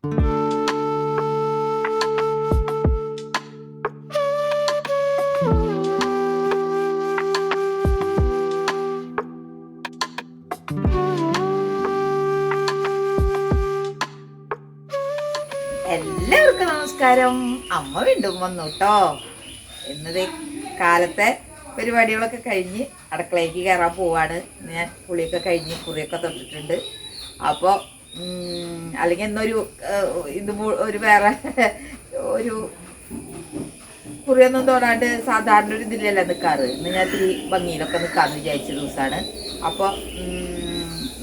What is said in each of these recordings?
എല്ലാവർക്കും നമസ്കാരം. അമ്മ വീണ്ടും വന്നു കേട്ടോ. ഇന്നത് കാലത്തെ പരിപാടികളൊക്കെ കഴിഞ്ഞ് അടുക്കളയ്ക്ക് കയറാൻ പോവാണ്. ഞാൻ പുളിയൊക്കെ കഴിഞ്ഞ് കുറിയൊക്കെ തൊട്ടിട്ടുണ്ട്. അപ്പോൾ അല്ലെങ്കിൽ ഇന്നൊരു ഇത് ഒരു വേറെ ഒരു കുറിയൊന്നും തോന്നാണ്ട് സാധാരണ ഒരു ഇതിലല്ല നിൽക്കാറ്. ഇന്ന് ഞാൻ ഇത്തിരി ഭംഗിയിലൊക്കെ നിൽക്കാമെന്ന് വിചാരിച്ച ദിവസമാണ്. അപ്പോൾ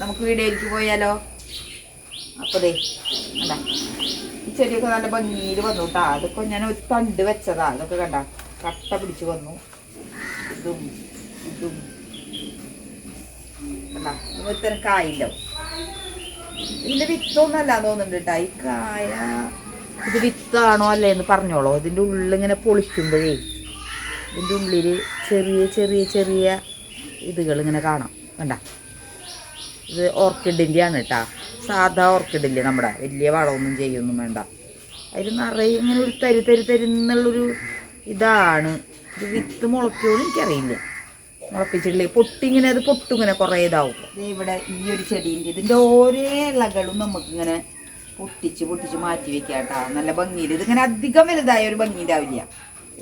നമുക്ക് വീഡിയോയിലേക്ക് പോയാലോ? അപ്പോൾ ദേ അല്ല ഈ ചെടിയൊക്കെ നല്ല ഭംഗിയിൽ വന്നു കേട്ടോ. അതൊക്കെ ഞാൻ ഒരു തണ്ട് വെച്ചതാ. അതൊക്കെ കണ്ട കട്ട പിടിച്ച് വന്നു. ഇതും ഇതും കണ്ട ഇത്തരം കായിണ്ടാവും. ഇതിൻ്റെ വിത്തൊന്നല്ല തോന്നുന്നുണ്ട് കേട്ടോ. ഈ കായ ഇത് വിത്താണോ അല്ലേ എന്ന് പറഞ്ഞോളൂ. ഇതിൻ്റെ ഉള്ളിങ്ങനെ പൊളിക്കുമ്പോഴേ ഇതിൻ്റെ ഉള്ളിൽ ചെറിയ ചെറിയ ചെറിയ ഇതുകൾ ഇങ്ങനെ കാണാം. കണ്ട ഇത് ഓർക്കിഡിൻ്റെയാണ് കേട്ടോ. സാധാ ഓർക്കിഡില്ലേ നമ്മുടെ, വലിയ വളമൊന്നും ചെയ്യൊന്നും വേണ്ട. അതിൽ നിറയെ ഇങ്ങനെ ഒരു തരുന്നുള്ളൊരു ഇതാണ്. ഇത് വിത്ത് മുളയ്ക്കുമോ എനിക്കറിയില്ല. മുളപ്പിച്ചിട്ടില്ലേ പൊട്ടിങ്ങനെ അത് പൊട്ടിങ്ങനെ കുറേ ഇതാവും. ഇവിടെ ഈ ഒരു ചെടീൻ്റെ ഇതിൻ്റെ ഓരോ ഇലകളും നമുക്കിങ്ങനെ പൊട്ടിച്ച് മാറ്റി വെക്കാം കേട്ടോ. നല്ല ഭംഗിയിൽ ഇതിങ്ങനെ അധികം വലുതായ ഒരു ഭംഗി ഉണ്ടാവില്ല.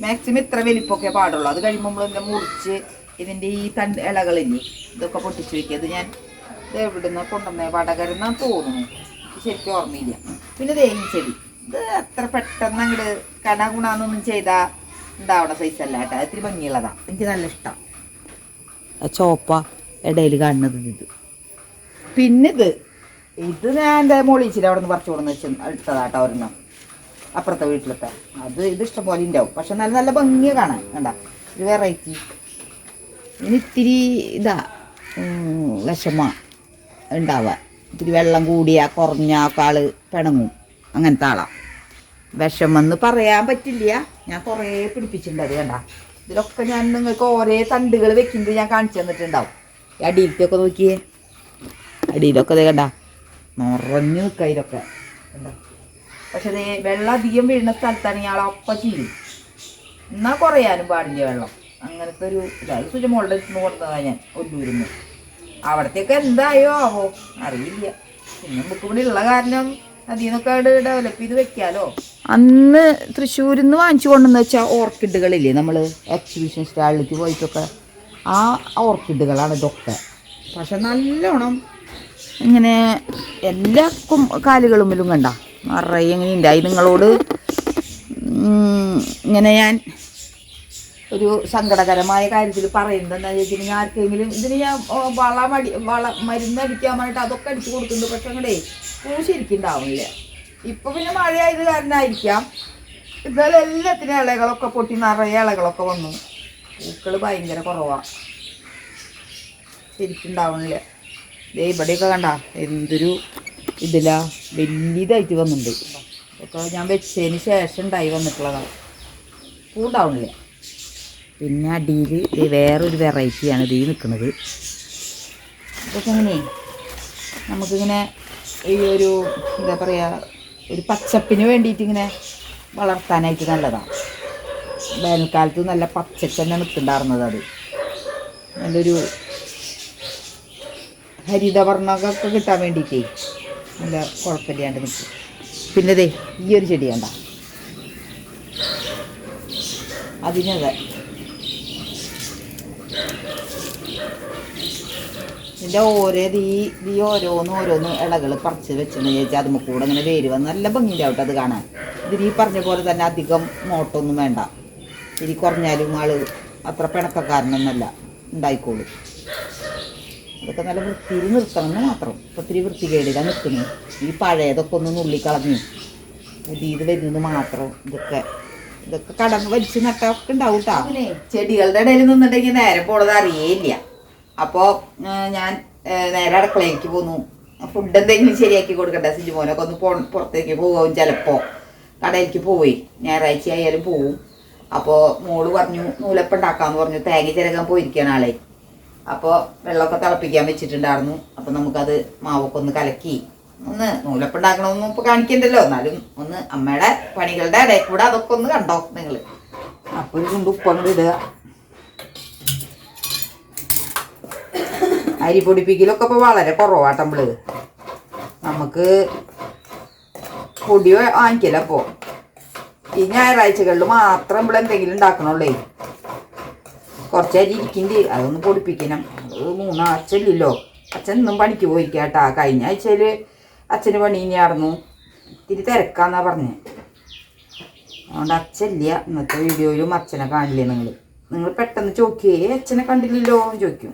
മാക്സിമം ഇത്ര വലിപ്പമൊക്കെ പാടുള്ളൂ. അത് കഴിയുമ്പോൾ നമ്മളിങ്ങനെ മുറിച്ച് ഇതിൻ്റെ ഈ ഇലകളില്ലേ ഇതൊക്കെ പൊട്ടിച്ച് വെക്കുക. ഇത് ഞാൻ എവിടുന്ന് കൊണ്ടുവന്നേ വടകരന്നാന്ന് തോന്നുന്നു, ശരിക്കും ഓർമ്മയില്ല. പിന്നെ തേങ്ങ ചെടി ഇത് അത്ര പെട്ടെന്ന് അങ്ങോട്ട് കടഗുണാന്നൊന്നും ചെയ്താൽ ഉണ്ടാവണ സൈസല്ല കേട്ടോ. ഇത്തിരി ഭംഗിയുള്ളതാണ്. എനിക്ക് നല്ല ഇഷ്ടം. ചോപ്പ ഇടയിൽ കാണുന്നത് ഇത്. പിന്നെ ഇത് ഞാൻ എൻ്റെ മോളിച്ചിട്ട് അവിടെ നിന്ന് പറിച്ചു കൊടുന്ന് വെച്ച് എടുത്തതാട്ടോ ഒരെണ്ണം അപ്പുറത്തെ വീട്ടിലത്തെ. ഇത് ഇഷ്ടം പോലെ ഉണ്ടാവും. പക്ഷെ നല്ല നല്ല ഭംഗിയെ കാണാൻ കണ്ട ഒരു വെറൈറ്റി. ഇനി ഇത്തിരി ഇതാ വിഷമ ഉണ്ടാവുക. ഇത്തിരി വെള്ളം കൂടിയാൽ കുറഞ്ഞാൽ ആള് പിണങ്ങും. അങ്ങനത്തെ ആളാ. വിഷമെന്ന് പറയാൻ പറ്റില്ല. ഞാൻ കുറേ പിടിപ്പിച്ചിട്ടുണ്ട്. അത് കണ്ട ഇതിലൊക്കെ ഞാൻ നിങ്ങൾക്ക് ഓരോ തണ്ടുകൾ വെക്കുമ്പോൾ ഞാൻ കാണിച്ചു തന്നിട്ടുണ്ടാവും. ഈ അടിയിലത്തെയൊക്കെ നോക്കിയേ. അടിയിലൊക്കെ ഇത് കണ്ട നിറഞ്ഞു നിൽക്കുക ഇതിലൊക്കെ കണ്ട. പക്ഷെ ഇത് വെള്ളം അധികം വീഴുന്ന സ്ഥലത്താണെങ്കിൽ ആളൊപ്പം ചീരും. എന്നാൽ കുറയാനും പാടില്ല വെള്ളം. അങ്ങനത്തെ ഒരു ഇതായി സുജമോളുടെ കൊടുത്തതാണ് ഞാൻ ഒല്ലൂരുന്നു. അവിടത്തേക്ക് എന്തായോ ആവോ അറിയില്ല. പിന്നെ നമുക്ക് ഇവിടെ ഉള്ള കാരണം അതിൽ നിന്നൊക്കെ ഡെവലപ്പ് ചെയ്ത് വെക്കാലോ. അന്ന് തൃശ്ശൂരിൽ നിന്ന് വാങ്ങിച്ചു കൊണ്ടെന്ന് വെച്ചാൽ ഓർക്കിഡുകളില്ലേ, നമ്മൾ എക്സിബിഷൻ സ്റ്റാളിലേക്ക് പോയിട്ടൊക്കെ ആ ഓർക്കിഡുകളാണ് ഇതൊക്കെ. പക്ഷെ നല്ലോണം ഇങ്ങനെ എല്ലാ കാലുകളുമ്പിലും കണ്ട നിറയെ ഇങ്ങനെ ഉണ്ടായി. നിങ്ങളോട് ഇങ്ങനെ ഞാൻ ഒരു സങ്കടകരമായ കാര്യത്തിൽ പറയുന്നതെന്ന് വെച്ചിട്ടുണ്ടെങ്കിൽ ആർക്കെങ്കിലും ഇതിന് ഞാൻ മരുന്നടിക്കാൻ വേണ്ടിയിട്ട് അതൊക്കെ അടിച്ചു കൊടുക്കുന്നുണ്ട്. പക്ഷെ അങ്ങടെ പൂ ശരിക്കും ഉണ്ടാവുന്നില്ല. ഇപ്പം പിന്നെ മഴയായത് കാരണമായിരിക്കാം. ഇന്നലെ എല്ലാത്തിനും ഇലകളൊക്കെ പൊട്ടി നിറയെ ഇലകളൊക്കെ വന്നു. പൂക്കൾ ഭയങ്കര കുറവാണ്, ശരിക്കും ഉണ്ടാവണില്ല. ദേ ഇവിടെയൊക്കെ കണ്ട എന്തൊരു ഇതിലാ വലിയതായിട്ട് വന്നിട്ടുണ്ട്. ഒക്കെ ഞാൻ വെച്ചതിന് ശേഷം ഉണ്ടായി വന്നിട്ടുള്ളതാണ്. പൂ ഉണ്ടാവണില്ല. പിന്നെ അടിയിൽ വേറൊരു വെറൈറ്റിയാണ് ഇത് നിൽക്കുന്നത്. ഇതൊക്കെ എങ്ങനെ നമുക്കിങ്ങനെ ഈ ഒരു എന്താ പറയുക ഒരു പച്ചപ്പിന് വേണ്ടിയിട്ട് ഇങ്ങനെ വളർത്താനായിട്ട് നല്ലതാണ്. വേനൽക്കാലത്ത് നല്ല പച്ചക്കന്നെ നിൽക്കുന്നുണ്ടായിരുന്നത്. അത് നല്ലൊരു ഹരിതവർണ്ണമൊക്കെ കിട്ടാൻ വേണ്ടിയിട്ടേ നല്ല കുഴപ്പമില്ലാണ്ട് നിൽക്കും. പിന്നെ ദേ ഈ ഒരു ചെടി കണ്ട അതിനതെ ഇതിൻ്റെ ഓരോന്ന് ഇലകൾ പറിച്ച് വെച്ചെന്ന് ചോദിച്ചാൽ അതുമ്മ കൂടെ ഇങ്ങനെ വേര് വന്ന് നല്ല ഭംഗിയിലാവട്ടെ അത് കാണാൻ. ഇതിൽ ഈ പറഞ്ഞ പോലെ തന്നെ അധികം നോട്ടൊന്നും വേണ്ട. ഇരി കുറഞ്ഞാലും ആള് അത്ര പിണക്കക്കാരനൊന്നല്ല, ഉണ്ടായിക്കോളും. അതൊക്കെ നല്ല വൃത്തിയിൽ നിർത്തണമെന്ന് മാത്രം. ഒത്തിരി വൃത്തികേടില്ല നിൽക്കുന്നു. ഈ പഴയതൊക്കെ ഒന്ന് നുള്ളിക്കളഞ്ഞു പുതിയത് വരുന്നത് മാത്രം. ഇതൊക്കെ കടന്ന് വലിച്ച് നട്ടൊക്കെ ഉണ്ടാവും കേട്ടോ. അങ്ങനെ ചെടികളുടെ ഇടയിൽ നിന്നിട്ടുണ്ടെങ്കിൽ നേരെ പോണത് അറിയേയില്ല. അപ്പോൾ ഞാൻ നേരെ അടുക്കളയിലേക്ക് പോന്നു. ഫുഡ് എന്തെങ്കിലും ശരിയാക്കി കൊടുക്കട്ടെ. സിജുമോനൊക്കെ ഒന്ന് പുറത്തേക്ക് പോവും. ചിലപ്പോൾ കടയിലേക്ക് പോയി, ഞായറാഴ്ച ആയാലും പോവും. അപ്പോൾ മോള് പറഞ്ഞു നൂലപ്പം ഉണ്ടാക്കാമെന്ന് പറഞ്ഞു. തേങ്ങ ചിരകാൻ പോയിരിക്കുകയാണ് ആളെ. അപ്പോൾ വെള്ളമൊക്കെ തിളപ്പിക്കാൻ വെച്ചിട്ടുണ്ടായിരുന്നു. അപ്പോൾ നമുക്കത് മാവൊക്കെ ഒന്ന് കലക്കി ഒന്ന് നൂലപ്പം ഉണ്ടാക്കണമെന്നും ഇപ്പൊ കാണിക്കണ്ടല്ലോ, എന്നാലും ഒന്ന് അമ്മയുടെ പണികളുടെ ഇടയിൽ കൂടെ അതൊക്കെ ഒന്ന് കണ്ടോ നിങ്ങൾ. അപ്പോൾ ഒരു കൊണ്ട് ഉപ്പങ്ങോട്ട് ഇടുക. അരി പൊടിപ്പിക്കലൊക്കെ ഇപ്പോൾ വളരെ കുറവാട്ടമ്പള്. നമുക്ക് പൊടി വാങ്ങിക്കല. അപ്പോൾ ഈ ഞായറാഴ്ചകളിൽ മാത്രം നമ്മൾ എന്തെങ്കിലും ഉണ്ടാക്കണുള്ളേ. കുറച്ച് അരി ഇരിക്കുന്നുണ്ട്, അതൊന്ന് പൊടിപ്പിക്കണം. അത് 3 ആഴ്ചയില്ലല്ലോ. അച്ഛൻ ഇന്നും പണിക്ക് പോയിക്കാട്ടാ. കഴിഞ്ഞ ആഴ്ചയിൽ അച്ഛന് പണി തന്നെയായിരുന്നു. ഇത്തിരി തിരക്കാന്നാ പറഞ്ഞത്. അതുകൊണ്ട് അച്ഛനില്ല. ഇന്നത്തെ വീഡിയോയിലും അച്ഛനെ കാണില്ലേ നിങ്ങൾ പെട്ടെന്ന് ചോദിക്കുകയെ അച്ഛനെ കണ്ടില്ലല്ലോ എന്ന് ചോദിക്കും.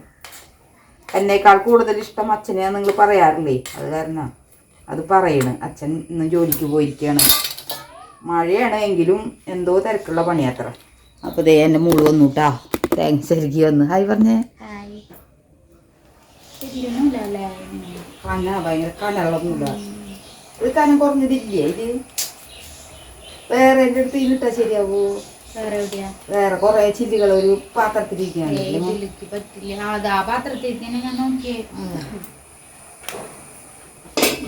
എന്നേക്കാൾ കൂടുതൽ ഇഷ്ടം അച്ഛനെയാണ് നിങ്ങൾ പറയാറില്ലേ, അത് കാരണം അത് പറയണ്. അച്ഛൻ ഇന്ന് ജോലിക്ക് പോയിരിക്കുകയാണ്. മഴയാണ് എങ്കിലും എന്തോ തിരക്കുള്ള പണിയാത്ര. അപ്പോൾ ദേ എൻ്റെ മോള് വന്നുട്ടാ. താങ്ക്സ് എനിക്ക് വന്ന് ഹായ് പറഞ്ഞേ. കന ഭയങ്കര കനകളൊന്നുമില്ല. ഇത് കനം കുറഞ്ഞതില്ലേ ഇത്? വേറെ എൻ്റെ അടുത്ത് ഇതിട്ടാ ശരിയാവോ? വേറെ കൊറേ ചില്ലുകൾ ഒരു പാത്രത്തിലിരിക്കുകയാണ്.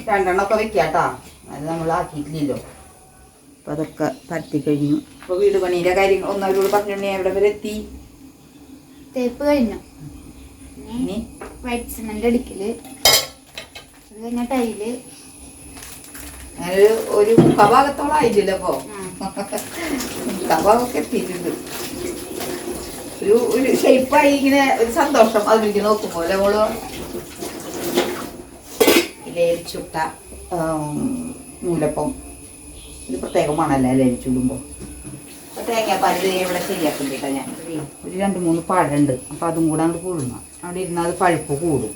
രണ്ടെണ്ണമൊക്കെ വെക്കാട്ടാ, അത് നമ്മൾ ആക്കിയിട്ടില്ലല്ലോ. അപ്പം അതൊക്കെ പരത്തി കഴിഞ്ഞു. ഇപ്പോൾ വീട് പണിയുടെ കാര്യങ്ങൾ ഒന്നവരോട് പറഞ്ഞോണ്ടേ എവിടെ വരെ എത്തി? തേപ്പ് കഴിഞ്ഞു. ഇനി വൈറ്റ് സിമന്റ് അടിക്കല്, അത് കഴിഞ്ഞ ടൈല്. അങ്ങനെ ഒരു മുഖഭാഗത്തോളം ആയിട്ടില്ല. അപ്പോൾ മുഖഭാഗമൊക്കെ എത്തിയിട്ടുണ്ട്. ഒരു ഷേപ്പായി ഇങ്ങനെ ഒരു സന്തോഷം അതിലേക്ക് നോക്കുമ്പോൾ നമ്മള് ലേരിച്ചുട്ട നൂലപ്പം. ഇത് പ്രത്യേകമാണല്ലോ ലേരിച്ചുടുമ്പോൾ. അപ്പോൾ തേങ്ങാപ്പാൽ ഇവിടെ ശരിയാക്കുന്നുണ്ട് ഞാൻ. ഒരു 2-3 പഴമുണ്ട്. അപ്പോൾ അതും കൂടെ അങ്ങോട്ട് പുഴുങ്ങ. അവിടെ ഇരുന്നാൽ അത് പഴുപ്പ് കൂടും.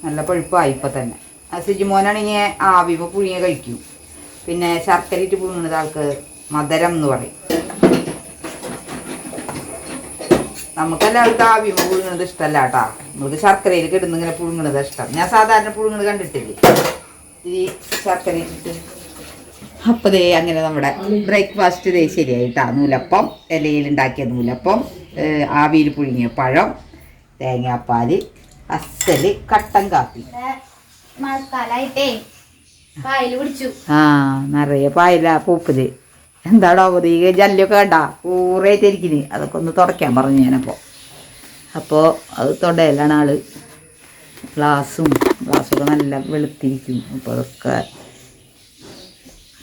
നല്ല പഴുപ്പായി ഇപ്പം തന്നെ. സിജിമോനാണെങ്കിൽ ആവിമ പുഴുങ്ങിയ കഴിക്കും. പിന്നെ ശർക്കര ഇട്ട് പുഴുങ്ങുന്നത് ആൾക്ക് മധുരം എന്ന് പറയും. നമുക്കെല്ലാവർക്കും ആവിമ പുഴുങ്ങുന്നത് ഇഷ്ടമല്ല കേട്ടാ. നമുക്ക് ശർക്കരയിൽ കിടന്ന് ഇങ്ങനെ പുഴുങ്ങുന്നത് ഇഷ്ടം. ഞാൻ സാധാരണ പുഴുങ്ങുന്നത് കണ്ടിട്ടില്ലേ, ഈ ശർക്കര ഇട്ടിട്ട്. അപ്പോൾ ദേ അങ്ങനെ നമ്മുടെ ബ്രേക്ക്ഫാസ്റ്റ് ദേ ശരിയായിട്ടാ. നൂലപ്പം, ഇലയിൽ ഉണ്ടാക്കിയ നൂലപ്പം, ആവിയിൽ പുഴുങ്ങിയ പഴം, തേങ്ങാപ്പാൽ, അസല് കട്ടൻ കാപ്പി. മഴക്കാലായിട്ടേ പായല് പിടിച്ചു. നിറയെ പായല പൂപ്പല്. എന്താടോ ഈ ജല്ലൊക്കെ കണ്ടാ ഊറേറ്റിരിക്കുന്നു. അതൊക്കെ ഒന്ന് തുടയ്ക്കാൻ പറഞ്ഞു ഞാനപ്പോൾ. അപ്പോൾ അത് തൊടയിലാണ് ആള്. ഗ്ലാസ്സൊക്കെ നല്ല വെളുത്തിരിക്കും. അപ്പോൾ അതൊക്കെ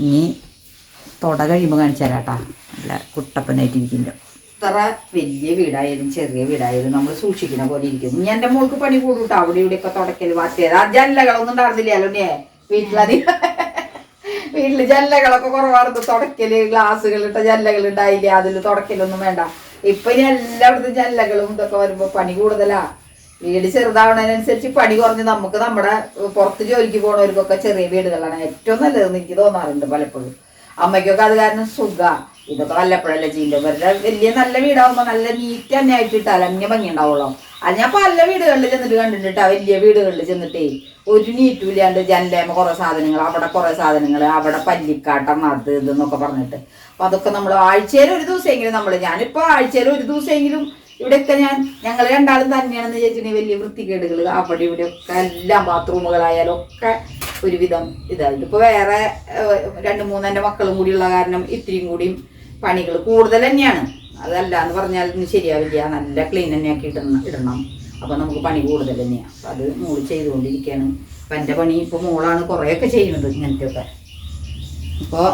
ഇനി തൊട കഴിയുമ്പോൾ കാണിച്ചു തരാട്ടാ. നല്ല കുട്ടപ്പനായിട്ടിരിക്കുന്നുണ്ട്. ഇത്ര വലിയ വീടായാലും ചെറിയ വീടായാലും നമ്മൾ സൂക്ഷിക്കുന്ന പോലെ ഇരിക്കും. ഞാൻ എൻ്റെ മോൾക്ക് പണി കൂടുട്ടോ. അവിടെ ഇവിടെയൊക്കെ തുടക്കൽ മാറ്റിയത്. ആ ജല്ലകളൊന്നും ഉണ്ടായിരുന്നില്ലല്ലോ വീട്ടില് ജല്ലകളൊക്കെ കുറവായിരുന്നു. തുടക്കല് ഗ്ലാസ്സുകളിട്ട ജല്ലകൾ ഉണ്ടായില്ല. അതിൽ തുടക്കലൊന്നും വേണ്ട. ഇപ്പൊ ഇനി എല്ലായിടത്തും ജല്ലകളും ഇതൊക്കെ വരുമ്പോ പണി കൂടുതലാ. വീട് ചെറുതാവണതിനനുസരിച്ച് പണി കുറഞ്ഞ് നമുക്ക് നമ്മുടെ പുറത്ത് ജോലിക്ക് പോണവർക്കൊക്കെ ചെറിയ വീടുകളാണ് ഏറ്റവും നല്ലതെന്ന് എനിക്ക് തോന്നാറുണ്ട് പലപ്പോഴും. അമ്മയ്ക്കൊക്കെ അത് കാരണം സുഖ. ഇതൊക്കെ വല്ലപ്പോഴല്ലേ ചെയ്യുമ്പോൾ വെറുതെ വലിയ നല്ല വീടാവുമ്പോൾ നല്ല നീറ്റ് തന്നെ ആയിട്ട് ഇട്ടാൽ അന്യ ഭംഗി ഉണ്ടാവുള്ളൂ. അത് ഞാൻ പല വീടുകളിൽ ചെന്നിട്ട് കണ്ടിട്ടാ. വലിയ വീടുകളിൽ ചെന്നിട്ടേ ഒരു നീറ്റുമില്ലാണ്ട് ജനലേമ കുറേ സാധനങ്ങൾ, അവിടെ കുറേ സാധനങ്ങൾ, അവിടെ പല്ലിക്കാട്ടം, അത് ഇതെന്നൊക്കെ പറഞ്ഞിട്ട്. അപ്പം അതൊക്കെ നമ്മൾ ആഴ്ചയിൽ ഒരു ദിവസമെങ്കിലും ഞാനിപ്പോൾ ആഴ്ചയിൽ ഒരു ദിവസമെങ്കിലും ഇവിടെയൊക്കെ ഞങ്ങൾ രണ്ടാളും തന്നെയാണെന്ന് ചോദിച്ചിട്ടുണ്ടെങ്കിൽ വലിയ വൃത്തികേടുകൾ അവിടെ ഇവിടെയൊക്കെ എല്ലാം ബാത്റൂമുകളായാലും ഒക്കെ ഒരുവിധം ഇതായിട്ട്. ഇപ്പോൾ വേറെ 2-3 എൻ്റെ മക്കളും കൂടിയുള്ള കാരണം ഇത്തിരിയും കൂടിയും പണികൾ കൂടുതൽ തന്നെയാണ്. അതല്ല എന്ന് പറഞ്ഞാൽ ശരിയാവില്ല. നല്ല ക്ലീൻ തന്നെയാക്കി ഇടണം. അപ്പോൾ നമുക്ക് പണി കൂടുതൽ തന്നെയാണ്. അപ്പം അത് മോള് ചെയ്തുകൊണ്ടിരിക്കുകയാണ്. അപ്പം എൻ്റെ പണി ഇപ്പോൾ മോളാണ് കുറേയൊക്കെ ചെയ്യുന്നത് ഇങ്ങനത്തെയൊക്കെ. അപ്പോൾ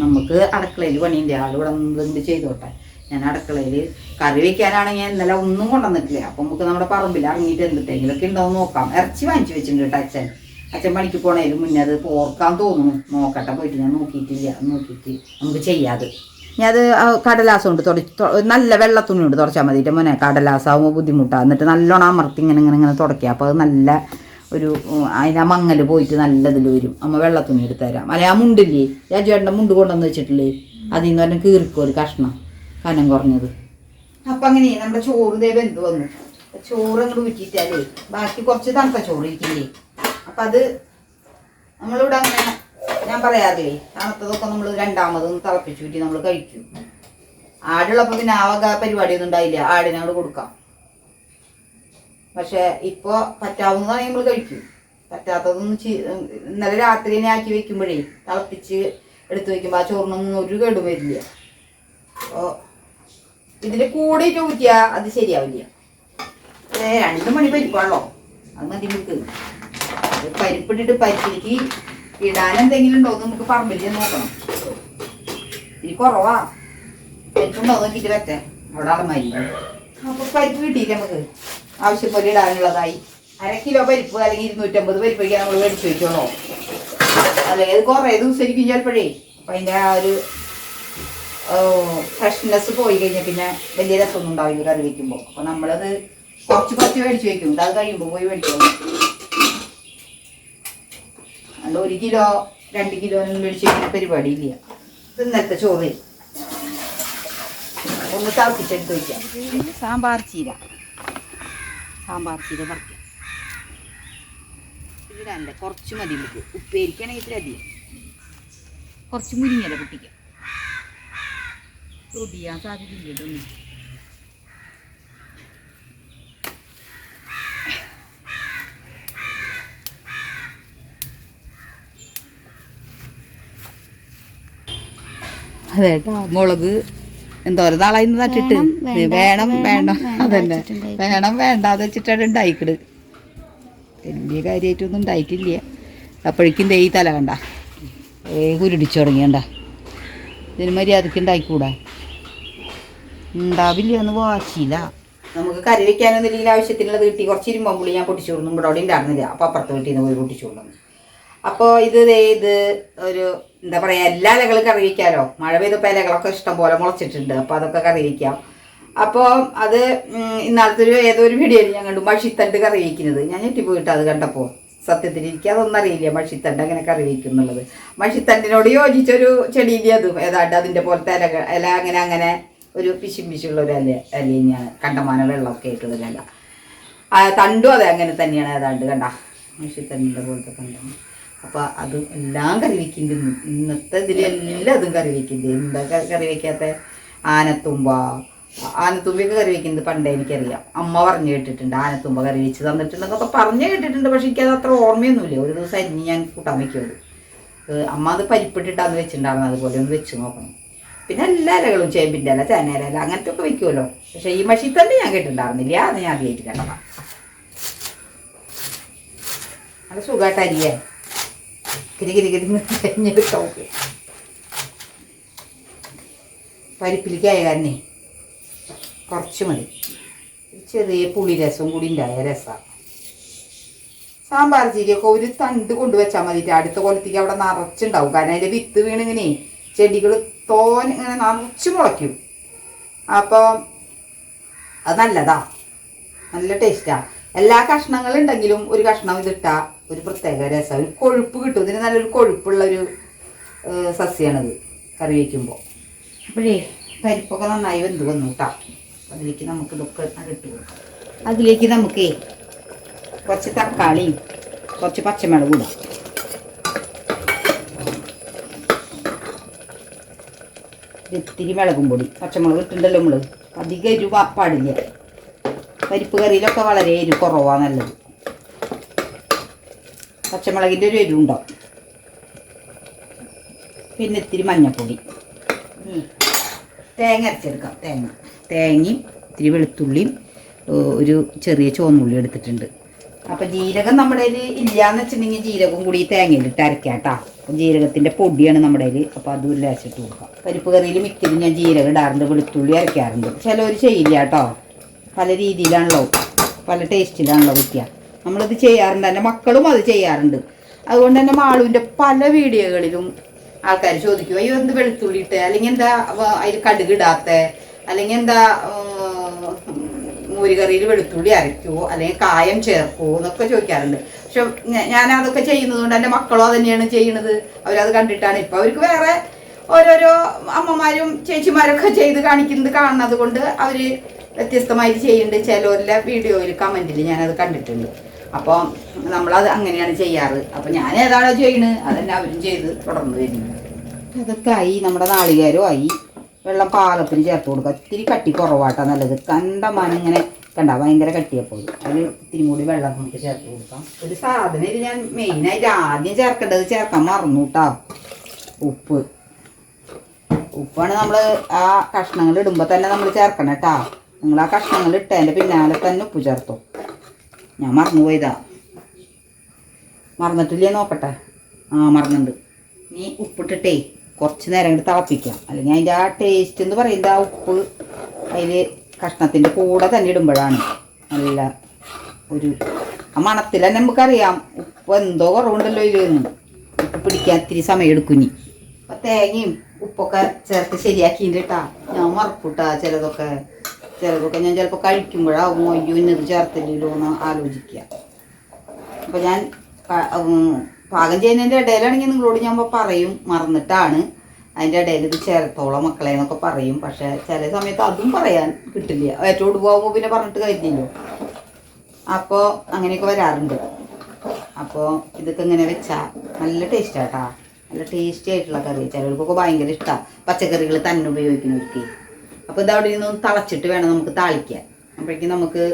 നമുക്ക് അടുക്കളയിൽ പണിയുണ്ട്. ആളിവിടെ എന്തെങ്കിലും ചെയ്തോട്ടെ. ഞാൻ അടുക്കളയിൽ കറി വയ്ക്കാനാണെങ്കിൽ ഇന്നലെ ഒന്നും കൊണ്ടുവന്നിട്ടില്ല. അപ്പം നമുക്ക് നമ്മുടെ പറമ്പിൽ ഇറങ്ങിയിട്ട് എന്തിട്ടെങ്കിലൊക്കെ ഉണ്ടാവും നോക്കാം. ഇറച്ചി വാങ്ങിച്ചു വെച്ചിട്ടുണ്ട് കേട്ടോ അച്ഛൻ പണിക്ക് പോണേലും മുന്നേ. അത് പോർക്കാൻ തോന്നുന്നു. നോക്കട്ടെ, പോയിട്ട് ഞാൻ നോക്കിയിട്ടില്ല. നോക്കിയിട്ട് നമുക്ക് ചെയ്യാതെ. ഞാൻ അത് കടലാസം കൊണ്ട് നല്ല വെള്ളത്തുണി കൊണ്ട് തുടച്ചാൽ മതിയിട്ട് മോനെ. കടലാസാവുമ്പോൾ ബുദ്ധിമുട്ടാണ്. എന്നിട്ട് നല്ലോണം അമർത്തി ഇങ്ങനെ തുടയ്ക്കുക. അപ്പോൾ അത് നല്ല ഒരു അതിൻ്റെ മങ്ങൽ പോയിട്ട് നല്ലതിൽ വരും. അമ്മ വെള്ളത്തുണി എടുത്ത് തരാം. അല്ലെ ആ മുണ്ടില്ലേ, രാജുവേട്ടൻ്റെ മുണ്ട് കൊണ്ടുവന്ന് വെച്ചിട്ടില്ലേ, അതിൽ നിന്ന് പറഞ്ഞാൽ കീറിക്കും ഒരു കഷ്ണം കനം കുറഞ്ഞത്. അപ്പം അങ്ങനെ നമ്മുടെ ചോറ് ദേ വെന്ത് വന്നു. ചോറ് അങ്ങോട്ട് ഊറ്റിയിട്ടാലേ ബാക്കി കുറച്ച് തണുത്ത ചോറ് ഇരിക്കില്ലേ. അപ്പം അത് നമ്മളിവിടെ അങ്ങനെ ഞാൻ പറയാറില്ലേ, തണുത്തതൊക്കെ നമ്മൾ രണ്ടാമതൊന്ന് തിളപ്പിച്ചൂറ്റി നമ്മൾ കഴിക്കും. ആടുള്ളപ്പോൾ പിന്നെ ആ വക പരിപാടിയൊന്നും ഉണ്ടായില്ല. ആടിനോട് കൊടുക്കാം. പക്ഷെ ഇപ്പോൾ പറ്റാവുന്നതാണെങ്കിൽ നമ്മൾ കഴിക്കും. പറ്റാത്തതൊന്നും ഇന്നലെ രാത്രി തന്നെ ആക്കി വെക്കുമ്പോഴേ തിളപ്പിച്ച് എടുത്ത് വെക്കുമ്പോൾ ആ ചോറിനൊന്നും ഒരു കേടും വരില്ല. അപ്പോൾ ഇതിൽ കൂടിയിട്ട് ഊറ്റിയാൽ അത് ശരിയാവില്ല. 2 മണി പരിപ്പാണല്ലോ, അത് മതി നമുക്ക്. പരിപ്പിട്ടിട്ട് പരിപ്പിലേക്ക് ഇടാൻ എന്തെങ്കിലും ഉണ്ടോ എന്ന് നമുക്ക് പറമ്പിൽ നോക്കണം. ഇനി കുറവാ പരിപ്പുണ്ടോ നോക്കിയിട്ട് വെച്ചേ അവിടെ അളമാരി. അപ്പോൾ പരിപ്പ് കിട്ടിയില്ല നമുക്ക് ആവശ്യം പോലെ ഇടാനുള്ളതായി. 1/2 കിലോ പരിപ്പ് അല്ലെങ്കിൽ 250 പരിപ്പൊക്കെ നമ്മൾ മേടിച്ച് വയ്ക്കണോ, അല്ലെങ്കിൽ അത് കുറേ ദിവസം ഇരിക്കും ചിലപ്പോഴേ. അപ്പം അതിൻ്റെ ആ ഒരു ഫ്രഷ്നെസ് പോയി കഴിഞ്ഞാൽ പിന്നെ വലിയ രസമൊന്നും ഉണ്ടാവില്ല കറി വയ്ക്കുമ്പോൾ. അപ്പോൾ നമ്മളത് കുറച്ച് മേടിച്ച് വയ്ക്കും. അത് കഴിയുമ്പോൾ പോയി മേടിക്കണം. അതുകൊണ്ട് 1 കിലോ 2 കിലോ ഒന്നും മേടിച്ച് വയ്ക്കുന്ന പരിപാടിയില്ല. ഇത് ഇന്നത്തെ ചോറ് ഒന്ന് തിളപ്പിച്ചെടുത്ത് വയ്ക്കാം. സാമ്പാർ ചീര പറിക്കാം. ഇടാനല്ലേ കുറച്ച് മതി നമുക്ക്. ഉപ്പേരിക്കാണെങ്കിൽ ഇത്തിരി കുറച്ച് മുരിങ്ങല പൊട്ടിക്കാം. ഒടിയാൻ സാധ്യതയില്ല ഇതൊന്നും. അതേട്ടാ മുളക് എന്തോരം നാളായി നട്ടിട്ട് വേണം അതന്നെ വേണ്ടാന്ന് വെച്ചിട്ടാണ് ഉണ്ടായിക്കിട്. വലിയ കാര്യമായിട്ടൊന്നും ഉണ്ടായിട്ടില്ല. അപ്പോഴേക്കും ദേ ഈ തല കണ്ട കുരുടിച്ചു തുടങ്ങിയണ്ട. ഇതിന് മര്യാദക്ക് ഉണ്ടായിക്കൂടാ, ഉണ്ടാവില്ല എന്ന് വാശിയില്ല. നമുക്ക് കറി വയ്ക്കാനൊന്നും ആവശ്യത്തിനുള്ളത് കിട്ടി. കുറച്ച് ഇരുമ്പുള്ളി ഞാൻ പൊട്ടിച്ചു കൊടുന്നു. ഇവിടെ അവിടെ ഉണ്ടായിരുന്നില്ല. അപ്പോൾ അപ്പുറത്ത് വീട്ടിൽ നിന്ന് പോയി പൊട്ടിച്ചു കൊടുന്നു. അപ്പോൾ ഇത് ഒരു എന്താ പറയുക, എല്ലാ ഇലകളും കറി വയ്ക്കാമല്ലോ. മഴ പെയ്തപ്പോൾ ഇലകളൊക്കെ ഇഷ്ടം പോലെ മുളച്ചിട്ടുണ്ട്. അപ്പോൾ അതൊക്കെ കറി വയ്ക്കാം. അപ്പോൾ അത് ഇന്നാളത്തെ ഏതോ ഒരു വീഡിയോയിൽ ഞാൻ കണ്ടു മഷിത്തണ്ട് കറി വയ്ക്കുന്നത്. ഞാൻ ഞെട്ടിപ്പോയിട്ട് അത് കണ്ടപ്പോൾ സത്യത്തിൽ എനിക്ക് അതൊന്നും അറിയില്ല മഷിത്തണ്ട് അങ്ങനെ കറി വയ്ക്കും എന്നുള്ളത്. മഷിത്തണ്ടിനോട് യോജിച്ചൊരു ചെടിയില്ലേ അത് ഏതാണ്ട് അതിൻ്റെ പോലത്തെ ഇല അങ്ങനെ ഒരു പിശുള്ള ഒരു ഇലയാണ്. കണ്ടമാന വെള്ളമൊക്കെ ആയിട്ടുള്ളൊരു ഇല. തണ്ടും അതെ അങ്ങനെ തന്നെയാണ് ഏതാണ്ട് കണ്ട മഷിത്തണ്ടിൻ്റെ പോലത്തെ കണ്ടം. അപ്പോൾ അത് എല്ലാം കറി വയ്ക്കുന്നുണ്ട്. ഇന്നത്തെ ഇതിലെല്ലാം അതും കറി വയ്ക്കുന്നുണ്ട്. എന്താ കറി വയ്ക്കാത്ത ആനത്തുമ്പിയൊക്കെ കറി വയ്ക്കുന്നത് പണ്ടേ എനിക്കറിയാം. അമ്മ പറഞ്ഞു കേട്ടിട്ടുണ്ട്. ആനത്തുമ്പ കറി വെച്ച് തന്നിട്ടുണ്ടെന്നൊക്കെ പറഞ്ഞു കേട്ടിട്ടുണ്ട്. പക്ഷെ എനിക്കത് അത്ര ഓർമ്മയൊന്നുമില്ല. ഒരു ദിവസം അരിഞ്ഞ് ഞാൻ കൂട്ടാൻ വയ്ക്കുള്ളൂ. അമ്മ അത് പരിപ്പിട്ടിട്ടാന്ന് വെച്ചിട്ടുണ്ടായിരുന്നു. അതുപോലെ ഒന്ന് വെച്ച് നോക്കണം. പിന്നെ എല്ലാ ഇലകളും ചേമ്പിൻ്റെ ഇല ചേനയില ഇല അങ്ങനത്തെ ഒക്കെ വയ്ക്കുമല്ലോ. പക്ഷേ ഈ മഷിത്തണ്ട് ഞാൻ കേട്ടിട്ടുണ്ടായിരുന്നില്ല. അത് ഞാൻ ആദ്യമായിട്ട് കേട്ടതാണ്. അത് സുഖമായിട്ട് അരിയേ കിരികിരിഞ്ഞിട്ടോ പരിപ്പിലേക്ക് ആയ കാരണേ കുറച്ച് മതി. ചെറിയ പുളി രസം കൂടി ഉണ്ടായ രസമാണ്. സാമ്പാർ ചീരയൊക്കെ ഒരു തണ്ട് കൊണ്ടുവച്ചാൽ മതിയിട്ട് അടുത്ത കൊല്ലത്തേക്ക് അവിടെ നിറച്ചുണ്ടാവും. കാരണം അതിൻ്റെ വിത്ത് വീണിങ്ങനെ ചെടികൾ ഇങ്ങനെ നിറച്ച് മുളയ്ക്കും. അപ്പോൾ അത് നല്ലതാ, നല്ല ടേസ്റ്റാണ്. എല്ലാ കഷ്ണങ്ങളുണ്ടെങ്കിലും ഒരു കഷ്ണം ഇതിട്ടാൽ ഒരു പ്രത്യേക രസം, ഒരു കൊഴുപ്പ് കിട്ടും. ഇതിന് നല്ലൊരു കൊഴുപ്പുള്ളൊരു സസ്യമാണിത് കറി വയ്ക്കുമ്പോൾ. അപ്പോഴേ പരിപ്പൊക്കെ നന്നായി വെന്ത് വന്നു കേട്ടോ. അതിലേക്ക് നമുക്ക് ഇതൊക്കെ ഇട്ട് കൊടുക്കാം. അതിലേക്ക് നമുക്ക് കുറച്ച് തക്കാളിയും കുറച്ച് പച്ചമുളകും ഇടാം. ഇത്തിരി മുളകും പൊടി, പച്ചമുളക് ഇട്ടുണ്ടല്ലോ നമ്മൾ. അധികം എരിവ് പാടില്ല. പരിപ്പ് കറിയിലൊക്കെ വളരെ എരിവ് കുറവാണ് നല്ലത്. പച്ചമുളകിൻ്റെ ഒരു എരിവുണ്ടാവും. പിന്നെ ഇത്തിരി മഞ്ഞൾപ്പൊടി. തേങ്ങ അരച്ചെടുക്കാം. തേങ്ങയും ഇത്തിരി വെളുത്തുള്ളിയും ഒരു ചെറിയ ചുവന്നുള്ളി എടുത്തിട്ടുണ്ട്. അപ്പം ജീരകം നമ്മുടെ കയ്യിൽ ഇല്ലയെന്ന് വെച്ചിട്ടുണ്ടെങ്കിൽ ജീരകം കൂടി തേങ്ങയിലിട്ട് അരയ്ക്കാം കേട്ടോ. അപ്പം ജീരകത്തിൻ്റെ പൊടിയാണ് നമ്മുടെ കയ്യിൽ. അപ്പോൾ അതും ലേശിട്ട് കൊടുക്കാം. പരിപ്പ് കറിയിൽ മിക്കതും ഞാൻ ജീരകം ഇടാറുണ്ട്, വെളുത്തുള്ളി അരയ്ക്കാറുണ്ട്. ചിലവർ ചെയ്യില്ല കേട്ടോ. പല രീതിയിലാണല്ലോ, പല ടേസ്റ്റിലാണല്ലോ വയ്ക്കുക. നമ്മളിത് ചെയ്യാറുണ്ട്. എൻ്റെ മക്കളും അത് ചെയ്യാറുണ്ട്. അതുകൊണ്ട് തന്നെ മാളുവിൻ്റെ പല വീഡിയോകളിലും ആൾക്കാർ ചോദിക്കും, അയ്യോ എന്ത് വെളുത്തുള്ളി ഇട്ട്, അല്ലെങ്കിൽ എന്താ അതിൽ കടുക് ഇടാത്ത, അല്ലെങ്കിൽ എന്താ മോരുകറിയിൽ വെളുത്തുള്ളി അരയ്ക്കുമോ അല്ലെങ്കിൽ കായം ചേർക്കുമോ എന്നൊക്കെ ചോദിക്കാറുണ്ട്. പക്ഷെ ഞാൻ അതൊക്കെ ചെയ്യുന്നത് കൊണ്ട് എൻ്റെ മക്കളും അത് തന്നെയാണ് ചെയ്യുന്നത്. അവരത് കണ്ടിട്ടാണ്. ഇപ്പം അവർക്ക് വേറെ ഓരോരോ അമ്മമാരും ചേച്ചിമാരൊക്കെ ചെയ്ത് കാണിക്കുന്നത് കാണുന്നത് കൊണ്ട് അവർ വ്യത്യസ്തമായിട്ട് ചെയ്യുന്നുണ്ട്. ചിലവരുടെ വീഡിയോയിൽ കമൻറ്റിൽ ഞാനത് കണ്ടിട്ടുണ്ട്. അപ്പോൾ നമ്മളത് അങ്ങനെയാണ് ചെയ്യാറ്. അപ്പോൾ ഞാൻ ഏതാണോ ചെയ്യുന്നത് അതന്നെ അവരും ചെയ്ത് തുടർന്ന് വരുന്നത്. അതൊക്കെ ആയി. നമ്മുടെ നാളികേരവും ആയി. വെള്ളം പാകത്തിന് ചേർത്ത് കൊടുക്കുക. ഇത്തിരി കട്ടി കുറവാട്ടാ നല്ലത്. കണ്ടമാനം ഇങ്ങനെ കണ്ട ഭയങ്കര കട്ടിയപ്പോൾ അതിൽ ഇത്തിരി കൂടി വെള്ളം നമുക്ക് ചേർത്ത് കൊടുക്കാം. ഒരു സാധനം ഇത് ഞാൻ മെയിനായിട്ട് ആദ്യം ചേർക്കേണ്ടത് ചേർക്കാൻ മറന്നു കേട്ടോ. ഉപ്പാണ് നമ്മൾ ആ കഷ്ണങ്ങൾ ഇടുമ്പോൾ തന്നെ നമ്മൾ ചേർക്കണം കേട്ടോ. നിങ്ങൾ ആ കഷ്ണങ്ങൾ ഇട്ടതിൻ്റെ പിന്നാലെ തന്നെ ഉപ്പ് ചേർത്തു. ഞാൻ മറന്നുപോയതാ. മറന്നിട്ടില്ലേ നോക്കട്ടെ. മറന്നുണ്ട്. ഇനി ഉപ്പിട്ടിട്ടേ കുറച്ച് നേരം കൂടി തിളപ്പിക്കാം. അല്ലെങ്കിൽ അതിൻ്റെ ആ ടേസ്റ്റ് എന്ന് പറയുന്നത് ആ ഉപ്പ് അതിൽ കഷ്ണത്തിൻ്റെ കൂടെ തന്നെ ഇടുമ്പോഴാണ് നല്ല ഒരു ആ മണത്തിൽ തന്നെ നമുക്കറിയാം ഉപ്പ് എന്തോ കുറവുണ്ടല്ലോ ഇതിൽ ഉപ്പ് പിടിക്കാൻ ഇത്തിരി സമയം എടുക്കും. അപ്പം തേങ്ങയും ഉപ്പൊക്കെ ചേർത്ത് ശരിയാക്കിയിട്ടാ ഞാൻ മറക്കൂട്ടാ. ചിലതൊക്കെ ഞാൻ ചിലപ്പോൾ കഴിക്കുമ്പോഴാവും അയ്യോ ഇന്നത് ചേർത്തില്ലല്ലോ എന്ന് ആലോചിക്കുക. അപ്പം ഞാൻ പാകം ചെയ്യുന്നതിൻ്റെ ഇടയിലാണെങ്കിൽ നിങ്ങളോട് ഞാൻ പറയും മറന്നിട്ടാണ് അതിൻ്റെ ഇടയിൽ ഇത് ചേർത്തോളം മക്കളെ എന്നൊക്കെ പറയും. പക്ഷേ ചില സമയത്ത് അതും പറയാൻ കിട്ടില്ല. ഏറ്റോട് പോകുമ്പോൾ പിന്നെ പറഞ്ഞിട്ട് കാര്യമില്ലല്ലോ. അപ്പോൾ അങ്ങനെയൊക്കെ വരാറുണ്ട്. അപ്പോൾ ഇതൊക്കെ ഇങ്ങനെ വെച്ചാൽ നല്ല ടേസ്റ്റാട്ടാ. നല്ല ടേസ്റ്റി ആയിട്ടുള്ള കറി. ചിലർക്കൊക്കെ ഭയങ്കര ഇഷ്ടമാണ് പച്ചക്കറികൾ തന്നെ ഉപയോഗിക്കുന്നവർക്ക്. അപ്പോൾ ഇതവിടെ നിന്ന് തിളച്ചിട്ട് വേണം നമുക്ക് താളിക്കാൻ. അപ്പോഴേക്കും നമുക്ക്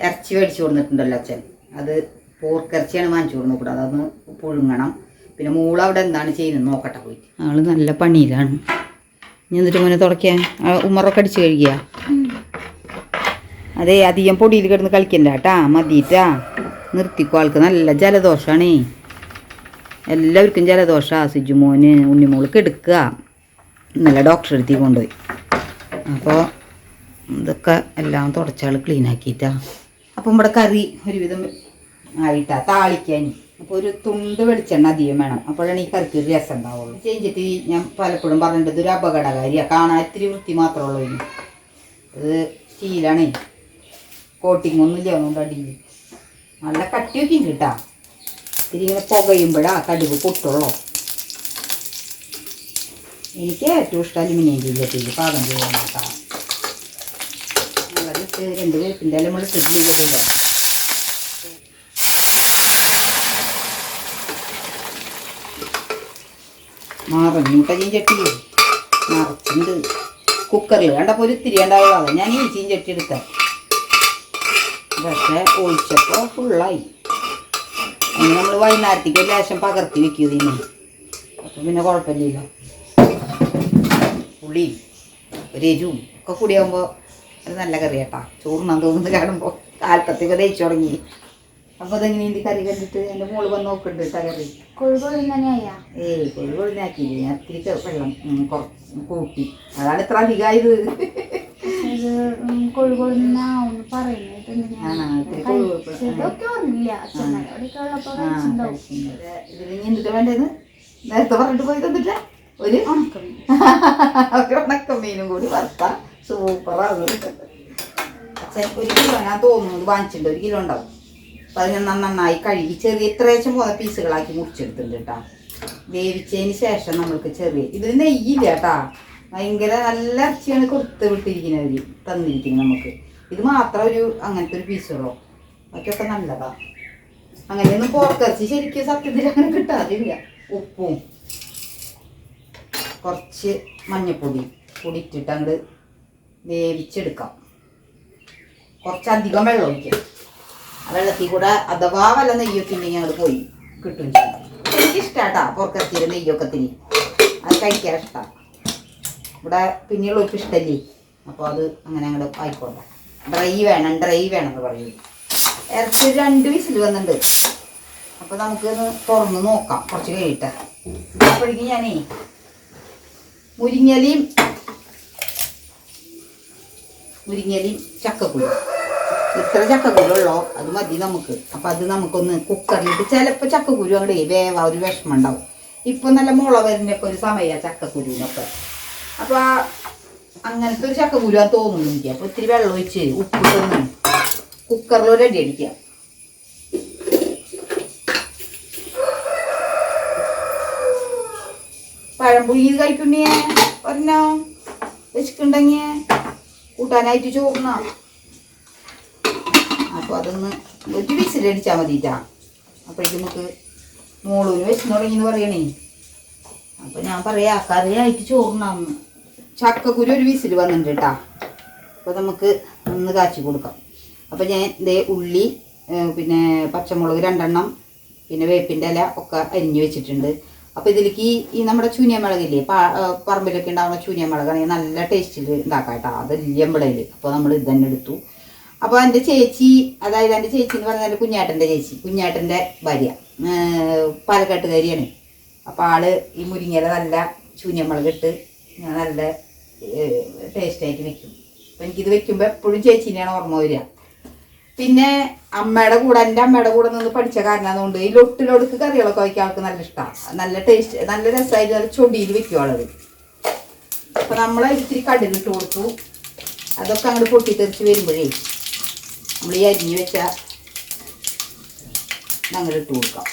ഇറച്ചി മേടിച്ചു കൊടുത്തിട്ടുണ്ടല്ലോ അച്ഛൻ. അത് പോർക്കിറച്ചിയാണ് വാങ്ങിച്ചു കൊടുക്കുന്നത് കൂടാതെ അതൊന്ന് പുഴുങ്ങണം. പിന്നെ മോൾ അവിടെ എന്താണ് ചെയ്യുന്നത് നോക്കട്ടെ പോയിട്ട്. ആൾ നല്ല പണിയിലാണ്. ഇനി എന്നിട്ട് മോനെ തുടയ്ക്കാൻ ഉമ്മറൊക്കെ അടിച്ച് കഴിക്കുക. അതെ അധികം പൊടിയിൽ കിടന്ന് കളിക്കണ്ട കേട്ടാ. മതിയിട്ടാ നിർത്തിക്കോ. ആൾക്ക് നല്ല ജലദോഷമാണേ. എല്ലാവർക്കും ജലദോഷമാണ്. സിജുമോന് ഉണ്ണിമോൾക്ക് എടുക്കുക. ഇന്നലെ ഡോക്ടറെ അടുത്തേക്ക് കൊണ്ടുപോയി. അപ്പോൾ ഇതൊക്കെ എല്ലാം തുടച്ചാൾ ക്ലീനാക്കിയിട്ടാ. അപ്പം നമ്മുടെ കറി ഒരുവിധം ആയിട്ടാ താളിക്കാൻ. അപ്പോൾ ഒരു തുണ്ട് വെളിച്ചെണ്ണ അധികം വേണം. അപ്പോഴാണ് ഈ കറിക്ക് ഒരു രസം ഉണ്ടാവുള്ളൂ. ചെയ്തിട്ട് ഞാൻ പലപ്പോഴും പറഞ്ഞിട്ട് ഒരു അപകടകാരിയാണ്. കാണാൻ ഇത്തിരി വൃത്തി മാത്രമേ ഉള്ളൂ. ഇനി ഇത് സ്റ്റീലാണേ. കോട്ടിങ് ഒന്നും ഇല്ല. ഒന്നും അടിയിൽ നല്ല കട്ടിയൊക്കെ ഉണ്ട് കേട്ടാ. ഇത്തിരി ഇങ്ങനെ പുകയുമ്പോഴാ കടുക് പൊട്ടുള്ളൂ. എനിക്ക് ഏറ്റവും ഇഷ്ടം അലുമിനിയം സ്റ്റീലിൽ പാകം ചെയ്യാൻ കേട്ടോ. നല്ലത് 2 വേപ്പിൻ്റെ ഇല നമ്മൾ ഇട്ടിട്ട് കൂടെ മറഞ്ഞൂട്ട ചീഞ്ചട്ടി നിറച്ചുണ്ട് കുക്കറിൽ. കണ്ടപ്പോൾ ഒരു ഇത്തിരി ഉണ്ടാവുള്ളൂ. ഞാൻ ഈ ചീഞ്ചട്ടി എടുത്തത്. പക്ഷേ ഒഴിച്ചപ്പോൾ ഫുള്ളായി. അതിന് നമ്മൾ വൈകുന്നേരത്തേക്ക് ഒരു ലേശം പകർത്തി വെക്കും ഇതിന്. അപ്പം പിന്നെ കുഴപ്പമില്ലല്ലോ. പുളിയും ഒരു എരിവും ഒക്കെ കൂടിയാകുമ്പോൾ ഒരു നല്ല കറി കേട്ടാ. ചോറിനാൻ തോന്നുന്നത് കാണുമ്പോൾ കാലത്തൊക്കെ തേച്ചു തുടങ്ങി. അപ്പോൾ അതെങ്ങനെയുണ്ട് കറി കണ്ടിട്ട്? എൻ്റെ മോള് വന്ന് നോക്കുന്നുണ്ട് കേട്ടാ കറി. കൊഴുകൊഴുന്നനെയാ? കൊഴുകൊഴുന്നാക്കിയില്ല. ഞാൻ ഇത്തിരി വെള്ളം കുറച്ച് കൂട്ടി. അതാണ് ഇത്ര അധികമായത്. കൊഴുകൊഴുന്നാന്ന് പറയുന്നത് ഇതിൽ എന്തിട്ട് വേണ്ടത് നേരത്തെ പറഞ്ഞിട്ട് പോയി തന്നിട്ട ഒരു ഉണക്കമീനും കൂടി വറുത്ത സൂപ്പറാണ്. അച്ഛൻ 1 കിലോ ഞാൻ തോന്നുന്നത് വാങ്ങിച്ചിട്ടുണ്ട്. 1 കിലോ ഉണ്ടാവും. അപ്പം അത് ഞാൻ നന്നായി കഴുകി ചെറിയ ഇത്രയേശം പോലെ പീസുകളാക്കി മുറിച്ചെടുത്തിട്ടുണ്ട് കേട്ടോ. വേവിച്ചതിന് ശേഷം നമ്മൾക്ക് ചെറിയ ഇതിൽ നെയ്യില്ല കേട്ടാ. ഭയങ്കര നല്ല ഇറച്ചിയാണ് കൊടുത്ത് വിട്ടിരിക്കുന്നവർ തന്നിരിക്കുന്നത് നമുക്ക്. ഇത് മാത്രം ഒരു അങ്ങനത്തെ ഒരു പീസുള്ളൂ. ബാക്കിയൊക്കെ നല്ലതാ. അങ്ങനെയൊന്നും പോർക്കിറച്ചി ശരിക്കും സത്യത്തിൽ അങ്ങനെ കിട്ടാതില്ല. ഉപ്പും കുറച്ച് മഞ്ഞപ്പൊടി കൂടി ഇട്ടിട്ട് അങ്ങോട്ട് വേവിച്ചെടുക്കാം. കുറച്ചധികം വെള്ളം ഒഴിക്കാം. ആ വെള്ളത്തിൽ കൂടെ അഥവാ വല്ല നെയ്യൊക്കെ ഉണ്ടെങ്കിൽ അങ്ങോട്ട് പോയി കിട്ടും ചെയ്യും. എനിക്കിഷ്ടാട്ടാ പോർക്കിറച്ചിയുടെ നെയ്യൊക്കെ തിരി. അത് കഴിക്കാൻ ഇഷ്ടമാണ്. ഇവിടെ പിന്നെയുള്ളവർക്ക് ഇഷ്ടമല്ലേ. അപ്പോൾ അത് അങ്ങനെ അങ്ങോട്ട് ആയിക്കോട്ടെ. ഡ്രൈ വേണമെന്ന് പറയും. ഇറച്ചി 2 വിസിൽ വന്നിട്ടുണ്ട്. അപ്പോൾ നമുക്കൊന്ന് തുറന്ന് നോക്കാം കുറച്ച് കഴിയട്ടെ. അപ്പോഴേക്കും ഞാനേ മുരിങ്ങലയും ചക്കക്കുരു ഇത്ര ചക്കക്കുരുള്ളോ അത് മതി നമുക്ക്. അപ്പം അത് നമുക്കൊന്ന് കുക്കറിലിട്ട് ചിലപ്പോൾ ചക്കക്കുരു അങ്ങോട്ട് വേവാ ഒരു വിഷമം ഉണ്ടാവും. ഇപ്പം നല്ല മുള വരുന്നൊക്കെ ഒരു സമയമാണ് ചക്കക്കുരുവിനൊക്കെ. അപ്പോൾ അങ്ങനത്തെ ഒരു ചക്കക്കുരുവാൻ തോന്നുന്നു എനിക്ക്. അപ്പോൾ ഇത്തിരി വെള്ളം ഒഴിച്ച് ഉപ്പിട്ടൊന്ന് കുക്കറിൽ ഒരു അടി അടിക്കാം. പഴം പുഴുങ്ങിയത് കഴിക്കണ്ടേ പറഞ്ഞോ വെച്ചിട്ടുണ്ടെങ്കിൽ കൂട്ടാനായിട്ട് ചോറുന്ന. അപ്പോൾ അതൊന്ന് 1 വിസിലടിച്ചാൽ മതിട്ടാ. അപ്പോഴേക്കും നമുക്ക് മോളൂന് വെച്ച് തുടങ്ങിയെന്ന് പറയണേ. അപ്പോൾ ഞാൻ പറയാ കറിയായിട്ട് ചോറിനാന്ന്. ചക്കക്കുരു 1 വിസിൽ വന്നിട്ടുണ്ട് കേട്ടാ. അപ്പോൾ നമുക്ക് ഒന്ന് കാച്ചി കൊടുക്കാം. അപ്പോൾ ഞാൻ ഇതേ ഉള്ളി, പിന്നെ പച്ചമുളക് 2 എണ്ണം, പിന്നെ വേപ്പിൻ്റെ ഇല ഒക്കെ അരിഞ്ഞ് വെച്ചിട്ടുണ്ട്. അപ്പോൾ ഇതിലേക്ക് ഈ നമ്മുടെ ചൂനിയമുളകില്ലേ, പറമ്പിലൊക്കെ ഉണ്ടാകുന്ന ചൂനിയമുളകാണെങ്കിൽ നല്ല ടേസ്റ്റിൽ ഉണ്ടാക്കാം കേട്ടോ. അത് ഇല്ലമ്പളയിൽ. അപ്പോൾ നമ്മൾ ഇത് തന്നെ എടുത്തു. അപ്പോൾ എൻ്റെ ചേച്ചി, അതായത് എൻ്റെ ചേച്ചി എന്ന് പറഞ്ഞാൽ കുഞ്ഞാട്ടൻ്റെ ചേച്ചി, കുഞ്ഞാട്ടൻ്റെ ഭാര്യ, പാലക്കാട്ടുകാരിയാണ്. അപ്പോൾ ആള് ഈ മുരിങ്ങയില നല്ല ചൂനിയമുളക് ഇട്ട് ഞാൻ നല്ല ടേസ്റ്റായിട്ട് വെക്കും. അപ്പം എനിക്കിത് വെക്കുമ്പോൾ എപ്പോഴും ചേച്ചീനെയാണ് ഓർമ്മ വരിക. പിന്നെ അമ്മയുടെ കൂടെ, എൻ്റെ അമ്മയുടെ കൂടെ നിന്ന് പഠിച്ച കാരണമായതുകൊണ്ട് ഈ ലൊട്ടിലൊടുക്ക് കറികളൊക്കെ വയ്ക്കാൻ ആൾക്ക് നല്ല ഇഷ്ടമാണ്. നല്ല ടേസ്റ്റ്, നല്ല രസമായിട്ട് നല്ല ചൊടിയിൽ വെക്കുവാളത്. അപ്പം നമ്മൾ ഇത്തിരി കടുകിട്ട് കൊടുത്തു. അതൊക്കെ അങ്ങോട്ട് പൊട്ടിത്തെറിച്ച് വരുമ്പോഴേ നമ്മൾ ഈ അരിഞ്ഞ് വെച്ച അങ്ങോട്ട് ഇട്ട് കൊടുക്കാം.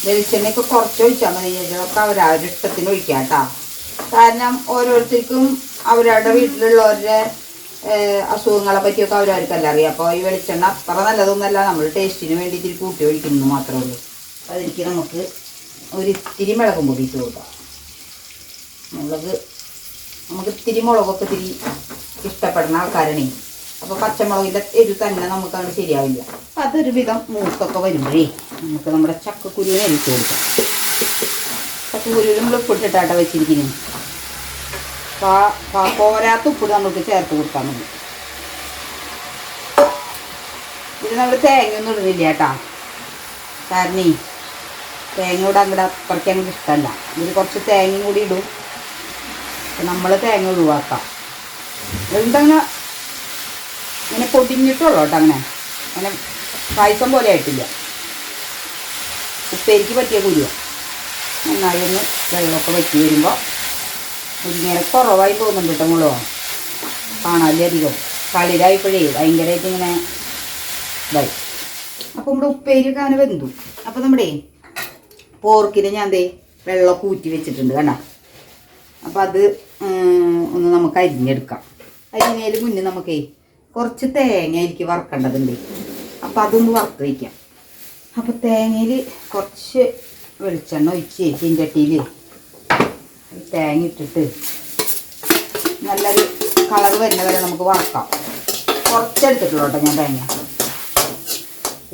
വെളിച്ചെണ്ണയൊക്കെ കുറച്ച് ഒഴിച്ചാൽ മതി. ഒക്കെ അവരവരുടെ ഇഷ്ടത്തിന് ഒഴിക്കാം കേട്ടോ. കാരണം ഓരോരുത്തർക്കും അവരവരുടെ വീട്ടിലുള്ളവരുടെ അസുഖങ്ങളെ പറ്റിയൊക്കെ അവരവർക്കല്ല അറിയാം. അപ്പോൾ ഈ വെളിച്ചെണ്ണ അത്ര നല്ലതൊന്നുമല്ല, നമ്മൾ ടേസ്റ്റിന് വേണ്ടി ഇത്തിരി കൂട്ടി ഒഴിക്കുന്നു മാത്രമേ ഉള്ളൂ. അപ്പോൾ അതിലേക്ക് നമുക്ക് ഒരിത്തിരി മുളകും പൊടി ഇട്ട് കൊടുക്കാം. നമുക്ക് ഇത്തിരി മുളകൊക്കെ ഇത്തിരി ഇഷ്ടപ്പെടുന്ന ആൾക്കാരാണേ. അപ്പോൾ പച്ചമുളകിൻ്റെ എരിവ് തന്നെ നമുക്കങ്ങനെ ശരിയാവില്ല. അപ്പം അതൊരു വിധം മൂത്തൊക്കെ വരുമ്പോഴേ നമുക്ക് നമ്മുടെ ചക്കക്കുരുവിനെ എരിച്ച് കൊടുക്കാം. ചക്കക്കുരുവിൽ നമ്മൾ ഉപ്പിട്ടിട്ടാട്ടോ വെച്ചിരിക്കുന്നത്. പോരാത്ത ഉപ്പിട് നമുക്ക് ചേർത്ത് കൊടുക്കാൻ മതി. ഇത് നമ്മൾ തേങ്ങയൊന്നും ഇടുന്നില്ല കേട്ടോ. കാരണം തേങ്ങ ഇവിടെ അങ്ങോട്ട് അപ്പുറയ്ക്ക് അങ്ങോട്ട് ഇഷ്ടമല്ല. ഇതിൽ കുറച്ച് തേങ്ങയും കൂടി ഇടും. നമ്മൾ തേങ്ങ ഒഴിവാക്കാം. എന്തങ്ങനെ ഇങ്ങനെ പൊടിഞ്ഞിട്ടുള്ളൂ കേട്ടോ. അങ്ങനെ പായസം പോലെ ആയിട്ടില്ല. ഉപ്പേരിക്ക് പറ്റിയ കുരുവ. നന്നായി ഒന്ന് വെള്ളമൊക്കെ വറ്റി വരുമ്പോൾ മുരിങ്ങയില കുറവായി തോന്നുന്നുണ്ട് കേട്ടോ. മുളകോ കാണാല്ലേ അധികം കളിരായപ്പോഴേ ഭയങ്കരമായിട്ട് ഇങ്ങനെ ഇതായി. അപ്പോൾ നമ്മുടെ ഉപ്പേരിയൊക്കെ അങ്ങനെ വെന്തു. അപ്പോൾ നമ്മുടെ പോർക്കിന് ഞാൻ വെള്ളമൊക്കെ ഊറ്റി വെച്ചിട്ടുണ്ട് കണ്ട. അപ്പോൾ അത് ഒന്ന് നമുക്ക് അരിഞ്ഞെടുക്കാം. അരിഞ്ഞതിന് മുന്നേ നമുക്കേ കുറച്ച് തേങ്ങ എനിക്ക് വറുക്കേണ്ടതുണ്ട്. അപ്പോൾ അതൊന്ന് വറുത്ത് വയ്ക്കാം. അപ്പോൾ തേങ്ങയിൽ കുറച്ച് വെളിച്ചെണ്ണ ഒഴിച്ച് ചീഞ്ചട്ടിയിൽ തേങ്ങ ഇട്ടിട്ട് നല്ലൊരു കളർ വരുന്ന വരെ നമുക്ക് വറക്കാം. കുറച്ചെടുത്തിട്ടുള്ളൂ കേട്ടോ ഞാൻ തേങ്ങ.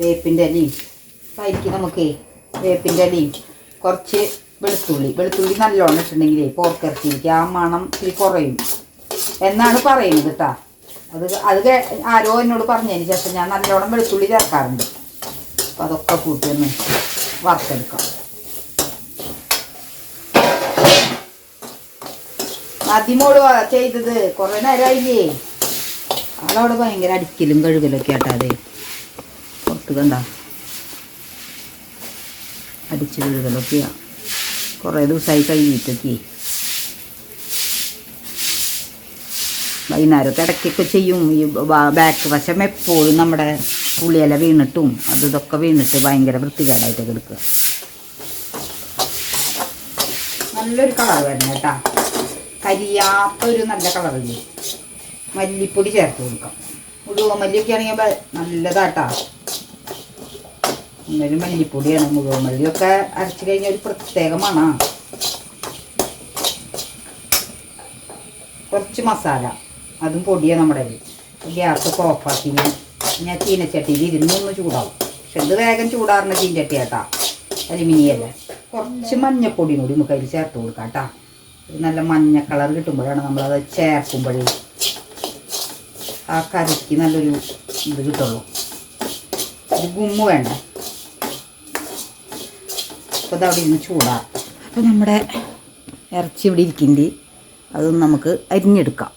വേപ്പിൻ്റെ ഇലയും അതിലേക്ക് നമുക്ക് വേപ്പിൻ്റെ ഇലയും കുറച്ച് വെളുത്തുള്ളി നല്ലോണം ഇട്ടിട്ടുണ്ടെങ്കിലേ പോർക്കിറച്ചിക്ക് ആ മണം ഇത്തിരി കുറയും എന്നാണ് പറയുന്നത് കേട്ടോ. അത് ആരോ എന്നോട് പറഞ്ഞതിന് ശേഷം ഞാൻ നല്ലോണം വെളുത്തുള്ളി ചേർക്കാറുണ്ട്. അപ്പോൾ അതൊക്കെ കൂട്ടി ഒന്ന് വറുത്തെടുക്കാം. ആദ്യമോട് ചെയ്തത് കുറേ നേരമായില്ലേ. ആളവിടെ ഭയങ്കര അടിക്കലും കഴുകലൊക്കെ ആട്ടാ. അതെ പുറത്ത് കണ്ട അടിച്ച് കഴുകലൊക്കെയാണ്. കുറേ ദിവസമായി കഴിഞ്ഞിട്ടൊക്കെ വൈകുന്നേരമൊക്കെ ഇടയ്ക്കൊക്കെ ചെയ്യും. ഈ ബാക്ക് വശം എപ്പോഴും നമ്മുടെ പുളിയില വീണിട്ടും ഇതൊക്കെ വീണിട്ട് ഭയങ്കര വൃത്തികേടായിട്ടൊക്കെ എടുക്കുക. നല്ലൊരു കളർ വരണം കേട്ടോ. കരിയാത്തൊരു നല്ല കളറില്ലേ. മല്ലിപ്പൊടി ചേർത്ത് കൊടുക്കാം. മുഴുവൻ മല്ലിയൊക്കെ ആണെങ്കിൽ നല്ലതാട്ടാ. എന്നാലും മല്ലിപ്പൊടിയാണ്. മുഴുവൻ മല്ലിയൊക്കെ അരച്ച് കഴിഞ്ഞാൽ ഒരു പ്രത്യേക മണമാണ്. കുറച്ച് മസാല അതും പൊടിയാണ് നമ്മുടെ. ഗ്യാസൊക്കെ ഓഫാക്കി ഞാൻ ചീനച്ചട്ടിയിൽ ഇരുന്നൊന്ന് ചൂടാവും. പക്ഷെ ഇത് വേഗം ചൂടാറുന്ന ചീനച്ചട്ടി കേട്ടാ, അലുമിനിയല്ലേ. കുറച്ച് മഞ്ഞപ്പൊടിയും കൂടി നമുക്ക് അതിൽ ചേർത്ത് കൊടുക്കാം കേട്ടോ. ഒരു നല്ല മഞ്ഞ കളർ കിട്ടുമ്പോഴാണ് നമ്മളത് ചേർക്കുമ്പോഴേ ആ കറിക്ക് നല്ലൊരു ഇത് കിട്ടുള്ളൂ. ഒരു ഗുമ്മ് വേണ്ട. അപ്പോൾ അതവിടെ ഇരുന്ന് ചൂടാക്കും. അപ്പോൾ നമ്മുടെ ഇറച്ചി ഇവിടെ ഇരിക്കുന്നുണ്ട്. അതൊന്ന് നമുക്ക് അരിഞ്ഞെടുക്കാം.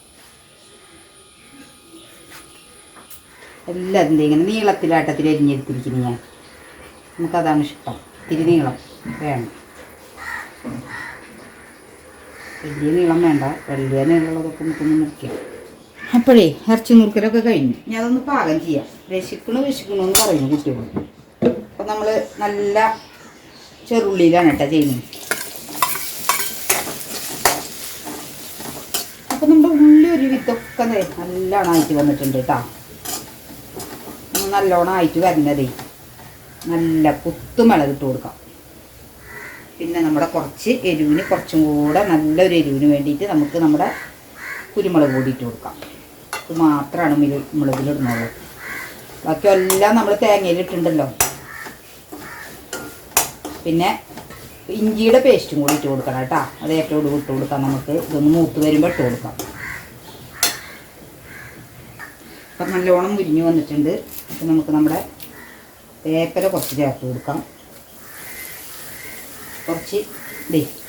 എല്ലാത്തിൻ്റെ ഇങ്ങനെ നീളത്തിലാട്ടത്തിൽ അരിഞ്ഞെടുത്തിരിക്കുന്നു ഞാൻ. നമുക്കതാണ് ഇഷ്ടം. ഇത്തിരി നീളം വേണം. വലിയ നീളം വേണ്ട. വലിയ നീളമുള്ളതൊക്കെ നമുക്കൊന്ന് മുറിക്കാം. അപ്പോഴേ ഇറച്ചി മുറുക്കലൊക്കെ കഴിഞ്ഞു. ഞാൻ അതൊന്ന് പാകം ചെയ്യാം. വിശക്കണമെന്ന് പറയുന്നു കുട്ടികൾ. അപ്പോൾ നമ്മൾ നല്ല ചെറുള്ളിയിലാണ് കേട്ടോ ചെയ്യുന്നത്. അപ്പോൾ നമ്മുടെ ഉള്ളി ഒരു വിത്തൊക്കെ നല്ലോണം ആയിട്ട് വന്നിട്ടുണ്ട് കേട്ടോ. നല്ലോണം ആയിട്ട് വരുന്നതേ നല്ല കുത്തുമുളക് ഇട്ട് കൊടുക്കാം. പിന്നെ നമ്മുടെ കുറച്ച് എരിവിന് കുറച്ചും കൂടെ നല്ലൊരു എരിവിന് വേണ്ടിയിട്ട് നമുക്ക് നമ്മുടെ കുരുമുളക് പൊടി ഇട്ട് കൊടുക്കാം. ഇത് മാത്രമാണ് മുളകിലിടുന്നുള്ളൂ. ബാക്കിയെല്ലാം നമ്മൾ തേങ്ങയിലിട്ടുണ്ടല്ലോ. പിന്നെ ഇഞ്ചിയുടെ പേസ്റ്റും കൂടി ഇട്ട് കൊടുക്കണം കേട്ടോ. അത് ഏറ്റവും ഇട്ട് കൊടുക്കാം. നമുക്ക് ഇതൊന്ന് മൂത്ത് വരുമ്പോൾ ഇട്ട് കൊടുക്കാം. അപ്പം നല്ലോണം മുരിഞ്ഞ് വന്നിട്ടുണ്ട്. അപ്പം നമുക്ക് നമ്മുടെ വേപ്പില കുറച്ച് ചേർത്ത് കൊടുക്കാം. കുറച്ച്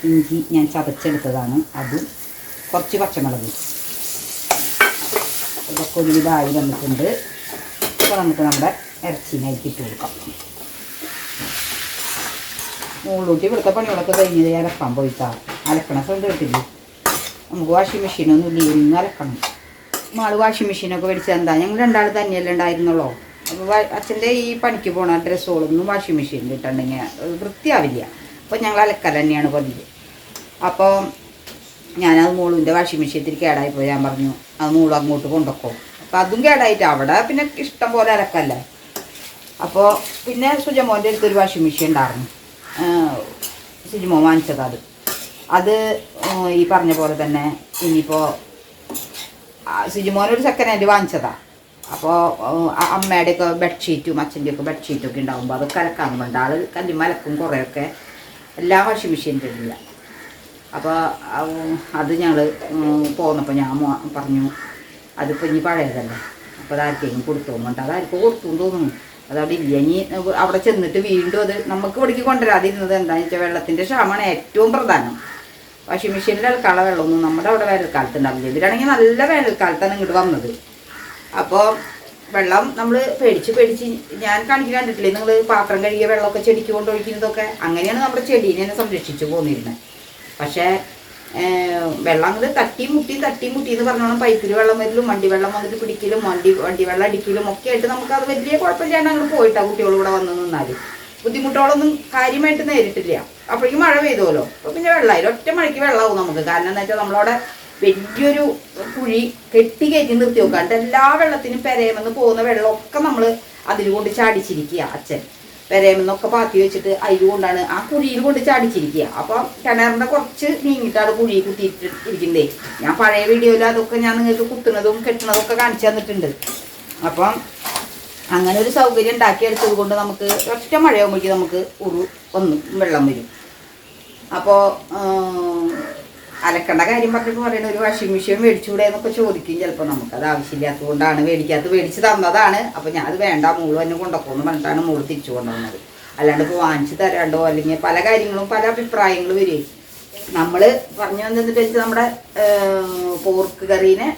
ഇഞ്ചി ഞാൻ ചതച്ചെടുത്തതാണ്, അതും കുറച്ച് പച്ചമുളക്. ഇതൊക്കെ ഒരുവിധമായി വന്നിട്ടുണ്ട്. അപ്പോൾ നമുക്ക് നമ്മുടെ ഇറച്ചിനായിട്ട് ഇട്ട് കൊടുക്കാം. മുകളിലൂട്ടി ഇവിടുത്തെ പണികളൊക്കെ കഴിഞ്ഞത് അലക്കാൻ പോയിട്ടാണ്. അലക്കണ സൗണ്ട് കേട്ടില്ലേ? നമുക്ക് വാഷിംഗ് മെഷീനൊന്നും ഇല്ല, ഇന്ന് അലക്കണം. നാളെ വാഷിംഗ് മെഷീനൊക്കെ മേടിച്ചാൽ എന്താ, ഞങ്ങൾ രണ്ടാൾ തന്നെയല്ലേ ഉണ്ടായിരുന്നുള്ളൂ. അപ്പോൾ അച്ഛൻ്റെ ഈ പണിക്ക് പോണ ഡ്രസ്സുകളൊന്നും വാഷിംഗ് മെഷീനിൽ ഇട്ടുണ്ടെങ്കിൽ വൃത്തിയാവില്ല. അപ്പോൾ ഞങ്ങൾ അലക്കൽ തന്നെയാണ് പതിവ്. അപ്പോൾ ഞാനത് മോളിൻ്റെ വാഷിംഗ് മെഷീനത്തിൽ കേടായിപ്പോയി. ഞാൻ പറഞ്ഞു അത് മോളും അങ്ങോട്ട് കൊണ്ടുവയ്ക്കും. അപ്പോൾ അതും കേടായിട്ട് അവിടെ പിന്നെ ഇഷ്ടം പോലെ അലക്കല്ലേ. അപ്പോൾ പിന്നെ സുജമോൻ്റെ അടുത്തൊരു വാഷിംഗ് മെഷീൻ ഉണ്ടായിരുന്നു, സുജിമോ വാങ്ങിച്ചത്. അത് ഈ പറഞ്ഞ പോലെ തന്നെ ഇനിയിപ്പോൾ സുജിമോനൊരു സെക്കൻഡ് ഹാൻഡ് വാങ്ങിച്ചതാണ്. അപ്പോൾ അമ്മയുടെയൊക്കെ ബെഡ്ഷീറ്റും അച്ഛൻ്റെയൊക്കെ ബെഡ്ഷീറ്റൊക്കെ ഉണ്ടാകുമ്പോൾ അതൊക്കെ അലക്കാൻ വേണ്ട ആൾ കല്ലുമലക്കും കുറേയൊക്കെ എല്ലാ വാഷിംഗ് മെഷീൻ്റെ ഇല്ല. അപ്പോൾ അത് ഞങ്ങൾ പോന്നപ്പോൾ ഞാൻ പറഞ്ഞു അതിപ്പോൾ ഇനി പഴയതല്ലേ, അപ്പോൾ അതാർക്കെങ്കിലും കൊടുത്തു തോന്നുന്നുണ്ട്. അതാർക്കും കൊടുത്തു തോന്നുന്നു. അതവിടെ ഇല്ല. ഇനി അവിടെ ചെന്നിട്ട് വീണ്ടും അത് നമുക്ക് ഇവിടേക്ക് കൊണ്ടുവരാതിരുന്നത് എന്താണെന്ന് വെച്ചാൽ വെള്ളത്തിൻ്റെ ക്ഷാമമാണ് ഏറ്റവും പ്രധാനം. വാഷിംഗ് മെഷീനിൽ അലക്കാനുള്ള വെള്ളമൊന്നും നമ്മുടെ അവിടെ വേനൽക്കാലത്ത് ഉണ്ടാവില്ല. ഇവരാണെങ്കിൽ നല്ല വേനൽക്കാലത്താണ് ഇങ്ങോട്ട് വന്നത്. അപ്പോൾ വെള്ളം നമ്മൾ പേടിച്ച് ഞാൻ കണ്ടിട്ടില്ലേ നിങ്ങൾ പാത്രം കഴുകിയ വെള്ളമൊക്കെ ചെടിക്ക് കൊണ്ടൊഴിക്കുന്നതൊക്കെ. അങ്ങനെയാണ് നമ്മുടെ ചെടീനെ സംരക്ഷിച്ചു പോന്നിരുന്നത്. പക്ഷേ വെള്ളം അങ്ങോട്ട് തട്ടി മുട്ടി എന്ന് പറഞ്ഞോണം പൈപ്പിൽ വെള്ളം വരലും വണ്ടി വെള്ളം വന്നിട്ട് പിടിക്കലും വണ്ടി വെള്ളം അടിക്കലും ഒക്കെ ആയിട്ട് നമുക്കത് വലിയ കുഴപ്പമില്ലാണ്ട് അങ്ങോട്ട് പോയിട്ടാണ് കുട്ടികൾ ഇവിടെ വന്ന് നിന്നാൽ. ബുദ്ധിമുട്ടുകളൊന്നും കാര്യമായിട്ട് നേരിട്ടില്ല. അപ്പോഴേക്കും മഴ പെയ്തോലോ. അപ്പോൾ പിന്നെ വെള്ളമായാലും ഒറ്റ മഴയ്ക്ക് വെള്ളമാവും നമുക്ക്. കാരണം എന്താ വെച്ചാൽ നമ്മളവിടെ വലിയൊരു കുഴി കെട്ടി കയറ്റി നിർത്തി വെക്കാണ്ട് എല്ലാ വെള്ളത്തിനും പെരയുമെന്ന് പോകുന്ന വെള്ളമൊക്കെ നമ്മൾ അതിൽ കൊണ്ട് ചാടിച്ചിരിക്കുക. അച്ഛൻ പെരയുമെന്നൊക്കെ പാത്തി വെച്ചിട്ട് അതിൽ കൊണ്ടാണ് ആ കുഴിയിൽ കൊണ്ട് ചാടിച്ചിരിക്കുക. അപ്പം കിണറിൻ്റെ കുറച്ച് നീങ്ങിയിട്ടാണ് കുഴി കുത്തിയിട്ട് ഇരിക്കുന്നത്. ഞാൻ പഴയ വീഡിയോയിൽ അതൊക്കെ ഞാൻ നിങ്ങൾക്ക് കുത്തുന്നതും കെട്ടുന്നതൊക്കെ കാണിച്ചു തന്നിട്ടുണ്ട്. അപ്പം അങ്ങനെ ഒരു സൗകര്യം ഉണ്ടാക്കിയെടുത്തത് കൊണ്ട് നമുക്ക് ഒറ്റ മഴയാകുമ്പോഴേക്കും നമുക്ക് വെള്ളം വരും. അപ്പോൾ അലക്കേണ്ട കാര്യം പറഞ്ഞപ്പോൾ പറയുന്നത് ഒരു വാഷിംഗ് മെഷീൻ മേടിച്ചുകൂടെ എന്നൊക്കെ ചോദിക്കും ചിലപ്പോൾ. നമുക്കത് ആവശ്യമില്ലാത്തത് കൊണ്ടാണ് മേടിച്ച് തന്നതാണ്. അപ്പോൾ ഞാൻ അത് വേണ്ട മോള് തന്നെ കൊണ്ടുപോകുമെന്ന് പറഞ്ഞിട്ടാണ് മോള് തിരിച്ചു കൊണ്ടുവന്നത്. അല്ലാണ്ട് ഇപ്പോൾ വാങ്ങിച്ച് തരാണ്ടോ അല്ലെങ്കിൽ പല കാര്യങ്ങളും പല അഭിപ്രായങ്ങൾ വരും. നമ്മൾ പറഞ്ഞു വന്നിട്ട് വെച്ചാൽ നമ്മുടെ പോർക്ക് കറീനെ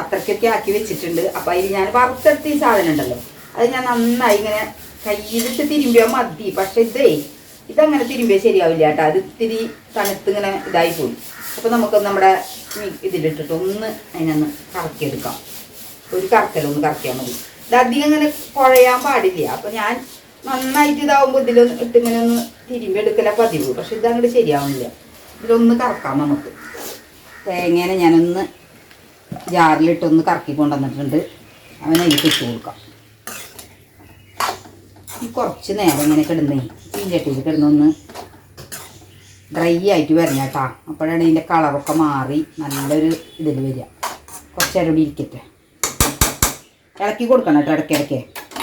അത്രയ്ക്കൊക്കെ ആക്കി വെച്ചിട്ടുണ്ട്. അപ്പോൾ അതിൽ ഞാൻ വറുത്തെടുത്ത ഈ സാധനം ഉണ്ടല്ലോ, അത് ഞാൻ നന്നായി ഇങ്ങനെ കയ്യിലിട്ട് തിരുമ്പിയാൽ മതി. പക്ഷെ ഇതങ്ങനെ തിരുമ്പിയാൽ ശരിയാവില്ല കേട്ടോ. അത് ഇത്തിരി തണുത്ത് ഇങ്ങനെ ഇതായിപ്പോയി. അപ്പോൾ നമുക്ക് നമ്മുടെ ഇതിലിട്ടിട്ട് അതിനൊന്ന് കറക്കിയെടുക്കാം. ഒരു കറക്കലൊന്ന് കറക്കിയാൽ മതി. ഇത് അധികം ഇങ്ങനെ കുഴയാൻ പാടില്ല. അപ്പോൾ ഞാൻ നന്നായിട്ട് ഇതാവുമ്പോൾ ഇതിലൊന്ന് ഇങ്ങനെ ഒന്ന് തിരുമ്പി എടുക്കല പതിവ്. പക്ഷെ ഇതങ്ങോട്ട് ശരിയാവുന്നില്ല. ഇതിലൊന്ന് കറക്കാം നമുക്ക്. തേങ്ങേനെ ഞാനൊന്ന് ജാറിലിട്ടൊന്ന് കറക്കി കൊണ്ടുവന്നിട്ടുണ്ട്. അവനതിലേക്ക് ഇട്ട് കൊടുക്കാം. കുറച്ച് നേരം ഇങ്ങനെ കിടന്നേ ചീഞ്ചട്ടിയിൽ കിടന്നൊന്ന് ഡ്രൈ ആയിട്ട് വരണം കേട്ടോ. അപ്പോഴാണ് ഇതിൻ്റെ കളറൊക്കെ മാറി നല്ലൊരു ഇതിൽ വരിക. കുറച്ച് നേരം കൂടി ഇരിക്കട്ടെ. ഇളക്കി കൊടുക്കണം കേട്ടോ ഇടയ്ക്കിടയ്ക്ക്,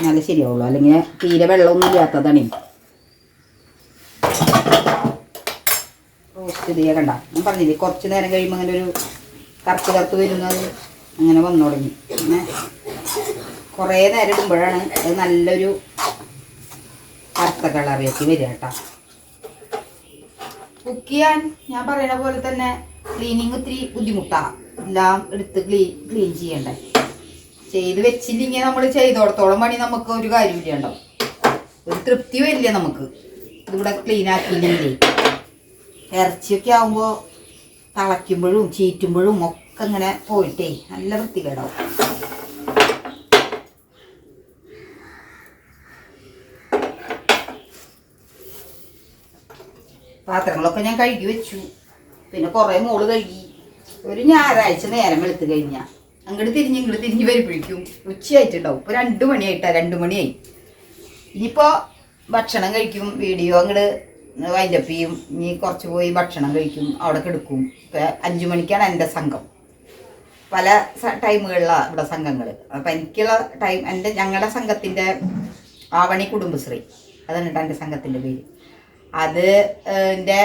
നല്ല ശരിയാവുള്ളൂ. അല്ലെങ്കിൽ തീരെ വെള്ളമൊന്നും ഇല്ലാത്തതാണ്. റോസ്റ്റ് ചെയ്യാൻ കണ്ട ഞാൻ പറഞ്ഞില്ലേ കുറച്ച് നേരം കഴിയുമ്പോൾ അങ്ങനെ ഒരു കറുത്ത് വരുന്നത് അങ്ങനെ വന്നു തുടങ്ങി. അങ്ങനെ കുറേ നേരം ഇടുമ്പോഴാണ് അത് നല്ലൊരു കറുത്ത കളറിലേക്ക് വരിക കേട്ടോ. കുക്ക് ചെയ്യാൻ ഞാൻ പറയുന്ന പോലെ തന്നെ ക്ലീനിങ് ഒത്തിരി ബുദ്ധിമുട്ടാണ്. എല്ലാം എടുത്ത് ക്ലീൻ ചെയ്യണ്ടേ. ചെയ്ത് വെച്ചില്ലെങ്കിൽ നമ്മൾ ചെയ്തോടത്തോളം പണി നമുക്ക് ഒരു കാര്യമില്ല ഉണ്ടാവും. ഒരു തൃപ്തി വരില്ല നമുക്ക് ഇതിവിടെ ക്ലീൻ ആക്കിയില്ലെങ്കിൽ. ഇറച്ചിയൊക്കെ ആകുമ്പോൾ തിളയ്ക്കുമ്പോഴും ചീറ്റുമ്പോഴും ഒക്കെ ഇങ്ങനെ പോയിട്ടേ നല്ല വൃത്തികേടാവും. പാത്രങ്ങളൊക്കെ ഞാൻ കഴുകി വെച്ചു. പിന്നെ കുറേ മോള് കഴുകി. ഒരു ഞായറാഴ്ച നേരം വെളുത്ത് കഴിഞ്ഞാൽ അങ്ങോട്ട് തിരിഞ്ഞ് വരുമ്പോഴേക്കും ഉച്ചയായിട്ടുണ്ടാവും. ഇപ്പോൾ 2 മണിയായിട്ടാണ്. 2 മണിയായി. ഇനിയിപ്പോൾ ഭക്ഷണം കഴിക്കും, വീഡിയോ അങ്ങോട്ട് വൈൻഡപ്പിയും ഇനി കുറച്ച് പോയി ഭക്ഷണം കഴിക്കും, അവിടെ കിടക്കും. 5 മണിക്കാണ് എൻ്റെ സംഘം. പല ടൈമുകളിലാണ് ഇവിടെ സംഘങ്ങൾ. അപ്പം എനിക്കുള്ള ടൈം ഞങ്ങളുടെ സംഘത്തിൻ്റെ ആവണി കുടുംബശ്രീ, അതാണ് കേട്ടോ എൻ്റെ സംഘത്തിൻ്റെ പേര്. അത് എൻ്റെ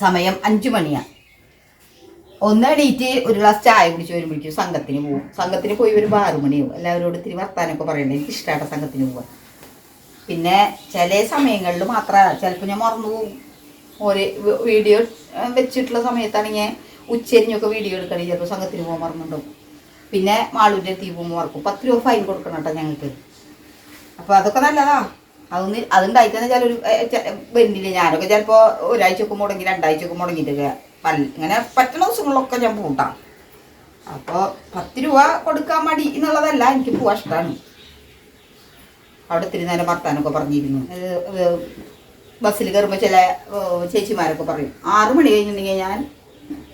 സമയം 5 മണിയാണ്. ഒന്ന് എണീറ്റ് ഒരു ഗ്ലാസ് ചായ കുടിച്ച് വരുമ്പോഴേക്കും സംഘത്തിന് പോകും. സംഘത്തിന് പോയി ഒരു 6 മണിയാവും. എല്ലാവരോടും ഇത്തിരി വർത്താനമൊക്കെ പറയണ്ടേ, എനിക്ക് ഇഷ്ടമായിട്ട് സംഘത്തിന് പോകാൻ. പിന്നെ ചില സമയങ്ങളിൽ മാത്രമല്ല, ചിലപ്പോൾ ഞാൻ മറന്നു പോകും. ഒരു വീഡിയോ വെച്ചിട്ടുള്ള സമയത്താണെങ്കിൽ ഉച്ചരിഞ്ഞൊക്കെ വീഡിയോ എടുക്കണമെങ്കിൽ ചിലപ്പോൾ സംഘത്തിന് പോകാൻ മറന്നുണ്ടാവും. പിന്നെ മാളൂൻ്റെ എത്തി പോകുമ്പോൾ മറക്കും. 10 രൂപ ഫൈൻ കൊടുക്കണം കേട്ടോ ഞങ്ങൾക്ക്. അപ്പോൾ അതൊക്കെ നല്ലതാ. അതുണ്ടായിട്ട് തന്നെ ചിലൊരു ബന്ധില്ല. ഞാനൊക്കെ ചിലപ്പോൾ ഒരാഴ്ചയൊക്കെ മുടങ്ങി 2 ആഴ്ചയൊക്കെ മുടങ്ങിയിട്ടൊക്കെ ഇങ്ങനെ പറ്റുന്ന ദിവസങ്ങളിലൊക്കെ ഞാൻ പോട്ടാം. അപ്പോൾ 10 രൂപ കൊടുക്കാൻ മടി എന്നുള്ളതല്ല, എനിക്ക് പോവാൻ ഇഷ്ടമാണ്. അവിടെ ഇത്തിരി നേരം വർത്താനൊക്കെ പറഞ്ഞിരുന്നു. ബസ്സിൽ കയറുമ്പോൾ ചില ചേച്ചിമാരൊക്കെ പറയും 6 മണി കഴിഞ്ഞിട്ടുണ്ടെങ്കിൽ ഞാൻ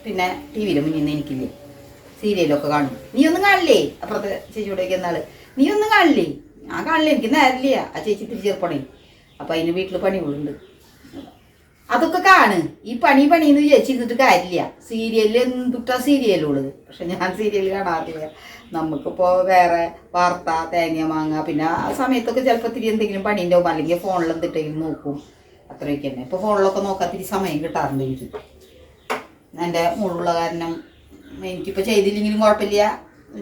പിന്നെ ടി വിയിൽ മുന്നിൽ നിന്ന് എനിക്കില്ലേ സീരിയലൊക്കെ കാണും. നീ ഒന്നും കാണില്ലേ? അപ്പുറത്തെ ചേച്ചിയോടേക്ക് എന്നാൾ നീ ഒന്നും കാണില്ലേ? ഞാൻ കാണില്ല, എനിക്ക് നേരില്ല. ആ ചേച്ചി തിരിച്ച് ചെറുപ്പണേ. അപ്പം അതിന് വീട്ടിൽ പണികളുണ്ട്, അതൊക്കെ കാണ്. ഈ പണിന്ന് വിചാരിച്ചിരുന്നിട്ട് കാര്യമില്ല. സീരിയലിൽ എന്തുട്ടാ സീരിയലുള്ളത്. പക്ഷെ ഞാൻ സീരിയൽ കാണാറില്ല. നമുക്കിപ്പോൾ വേറെ വാർത്ത, തേങ്ങ മാങ്ങ, പിന്നെ ആ സമയത്തൊക്കെ ചിലപ്പോൾ തിരി എന്തെങ്കിലും പണി ഉണ്ടാവും, അല്ലെങ്കിൽ ഫോണിൽ എന്തിട്ടെങ്കിലും നോക്കും. അത്രയൊക്കെ തന്നെ. ഇപ്പോൾ ഫോണിലൊക്കെ നോക്കാൻ തിരി സമയം കിട്ടാറുണ്ട് എനിക്ക്. എൻ്റെ മുഴുള്ള കാരണം എനിക്കിപ്പോൾ ചെയ്തില്ലെങ്കിലും കുഴപ്പമില്ല.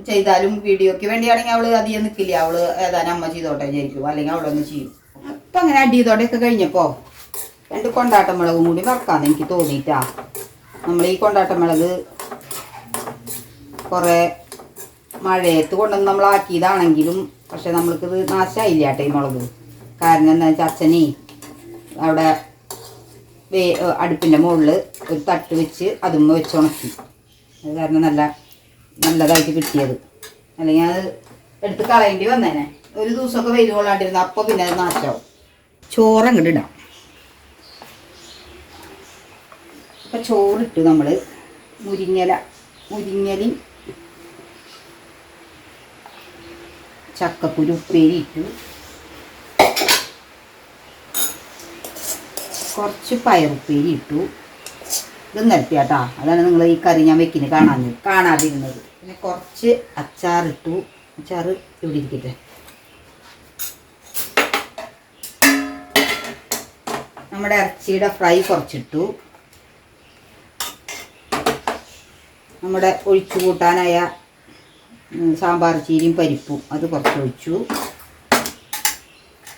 ചെയ്താലും വീഡിയോയ്ക്ക് വേണ്ടിയാണെങ്കിൽ അവൾ അധികം നിൽക്കില്ല. അവൾ ഏതാനും അമ്മ ചെയ്തോട്ടെ വിചാരിക്കും, അല്ലെങ്കിൽ അവളൊന്ന് ചെയ്യും. അപ്പം അങ്ങനെ അടി ചെയ്തോടെയൊക്കെ കഴിഞ്ഞപ്പോൾ 2 കൊണ്ടാട്ടമുളകും കൂടി വറക്കാമെന്ന് എനിക്ക് തോന്നിയിട്ടാ. നമ്മൾ ഈ കൊണ്ടാട്ടമുളക് കുറേ മഴയത്ത് കൊണ്ടുവന്ന് നമ്മളാക്കിയതാണെങ്കിലും പക്ഷെ നമ്മൾക്കിത് നാശമായില്ല കേട്ടോ ഈ മുളക്. കാരണം എന്താ വെച്ചാൽ അച്ഛനേ അവിടെ അടുപ്പിൻ്റെ മുകളിൽ ഒരു തട്ട് വെച്ച് അതുമ്മ വെച്ച് ഉണക്കി. അത് കാരണം നല്ലതായിട്ട് കിട്ടിയത്. അല്ലെങ്കിൽ അത് എടുത്ത് കളയേണ്ടി വന്നേനെ. ഒരു ദിവസമൊക്കെ വെയിൽ കൊള്ളാണ്ടിരുന്ന അപ്പോൾ പിന്നെ അത് നാശമാവും. ചോറങ്ങോട്ട് ഇടാം. അപ്പം ചോറിട്ട് നമ്മൾ മുരിങ്ങലയും ചക്കക്കുരു ഉപ്പേരി ഇട്ടു. കുറച്ച് പയറുപ്പേരി ഇട്ടു. ഇത് നിരത്തിയാട്ടാ. അതാണ് നിങ്ങൾ ഈ കറി ഞാൻ വെക്കുന്നത് കാണാതിരുന്നത്. പിന്നെ കുറച്ച് അച്ചാറിട്ടു. അച്ചാർ ഇവിടെ ഇരിക്കട്ടെ. നമ്മുടെ ഇറച്ചിയുടെ ഫ്രൈ കുറച്ചിട്ടു. നമ്മുടെ ഒഴിച്ചു കൂട്ടാനായ സാമ്പാർ ചീരിയും പരിപ്പും അത് കുറച്ച് ഒഴിച്ചു.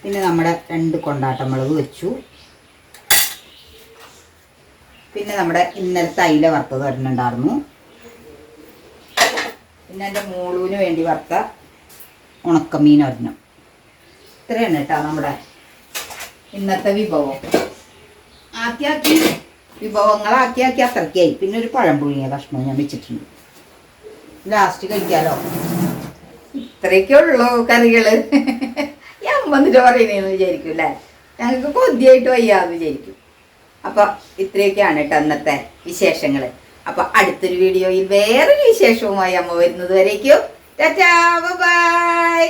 പിന്നെ നമ്മുടെ 2 കൊണ്ടാട്ടമുളക് വെച്ചു. പിന്നെ നമ്മുടെ ഇന്നലത്തെ അയില വറുത്തത് ഒരെണ്ണുണ്ടായിരുന്നു. പിന്നെ എൻ്റെ മോളൂന് വേണ്ടി വറുത്ത ഉണക്കമീൻ ഒരെണ്ണം. ഇത്രയാണ് കേട്ടോ നമ്മുടെ ഇന്നത്തെ വിഭവം. വിഭവങ്ങളാക്കി അത്രയ്ക്കായി. പിന്നെ ഒരു പഴം പുഴുങ്ങിയ കഷ്ണവും ഞാൻ വെച്ചിട്ടുണ്ട്. ലാസ്റ്റ് കഴിക്കാലോ. ഇത്രയൊക്കെ ഉള്ളൂ കറികൾ. ഞാൻ വന്നിട്ട് പറയുന്നതെന്ന് വിചാരിക്കും അല്ലേ, ഞങ്ങൾക്ക് കൊതിയായിട്ട് വയ്യാന്ന് വിചാരിക്കും. അപ്പം ഇത്രയൊക്കെയാണ് കേട്ടോ അന്നത്തെ വിശേഷങ്ങൾ. അപ്പം അടുത്തൊരു വീഡിയോയിൽ വേറൊരു വിശേഷവുമായി അമ്മ വരുന്നത് വരേക്കും ടാറ്റാ ബൈ.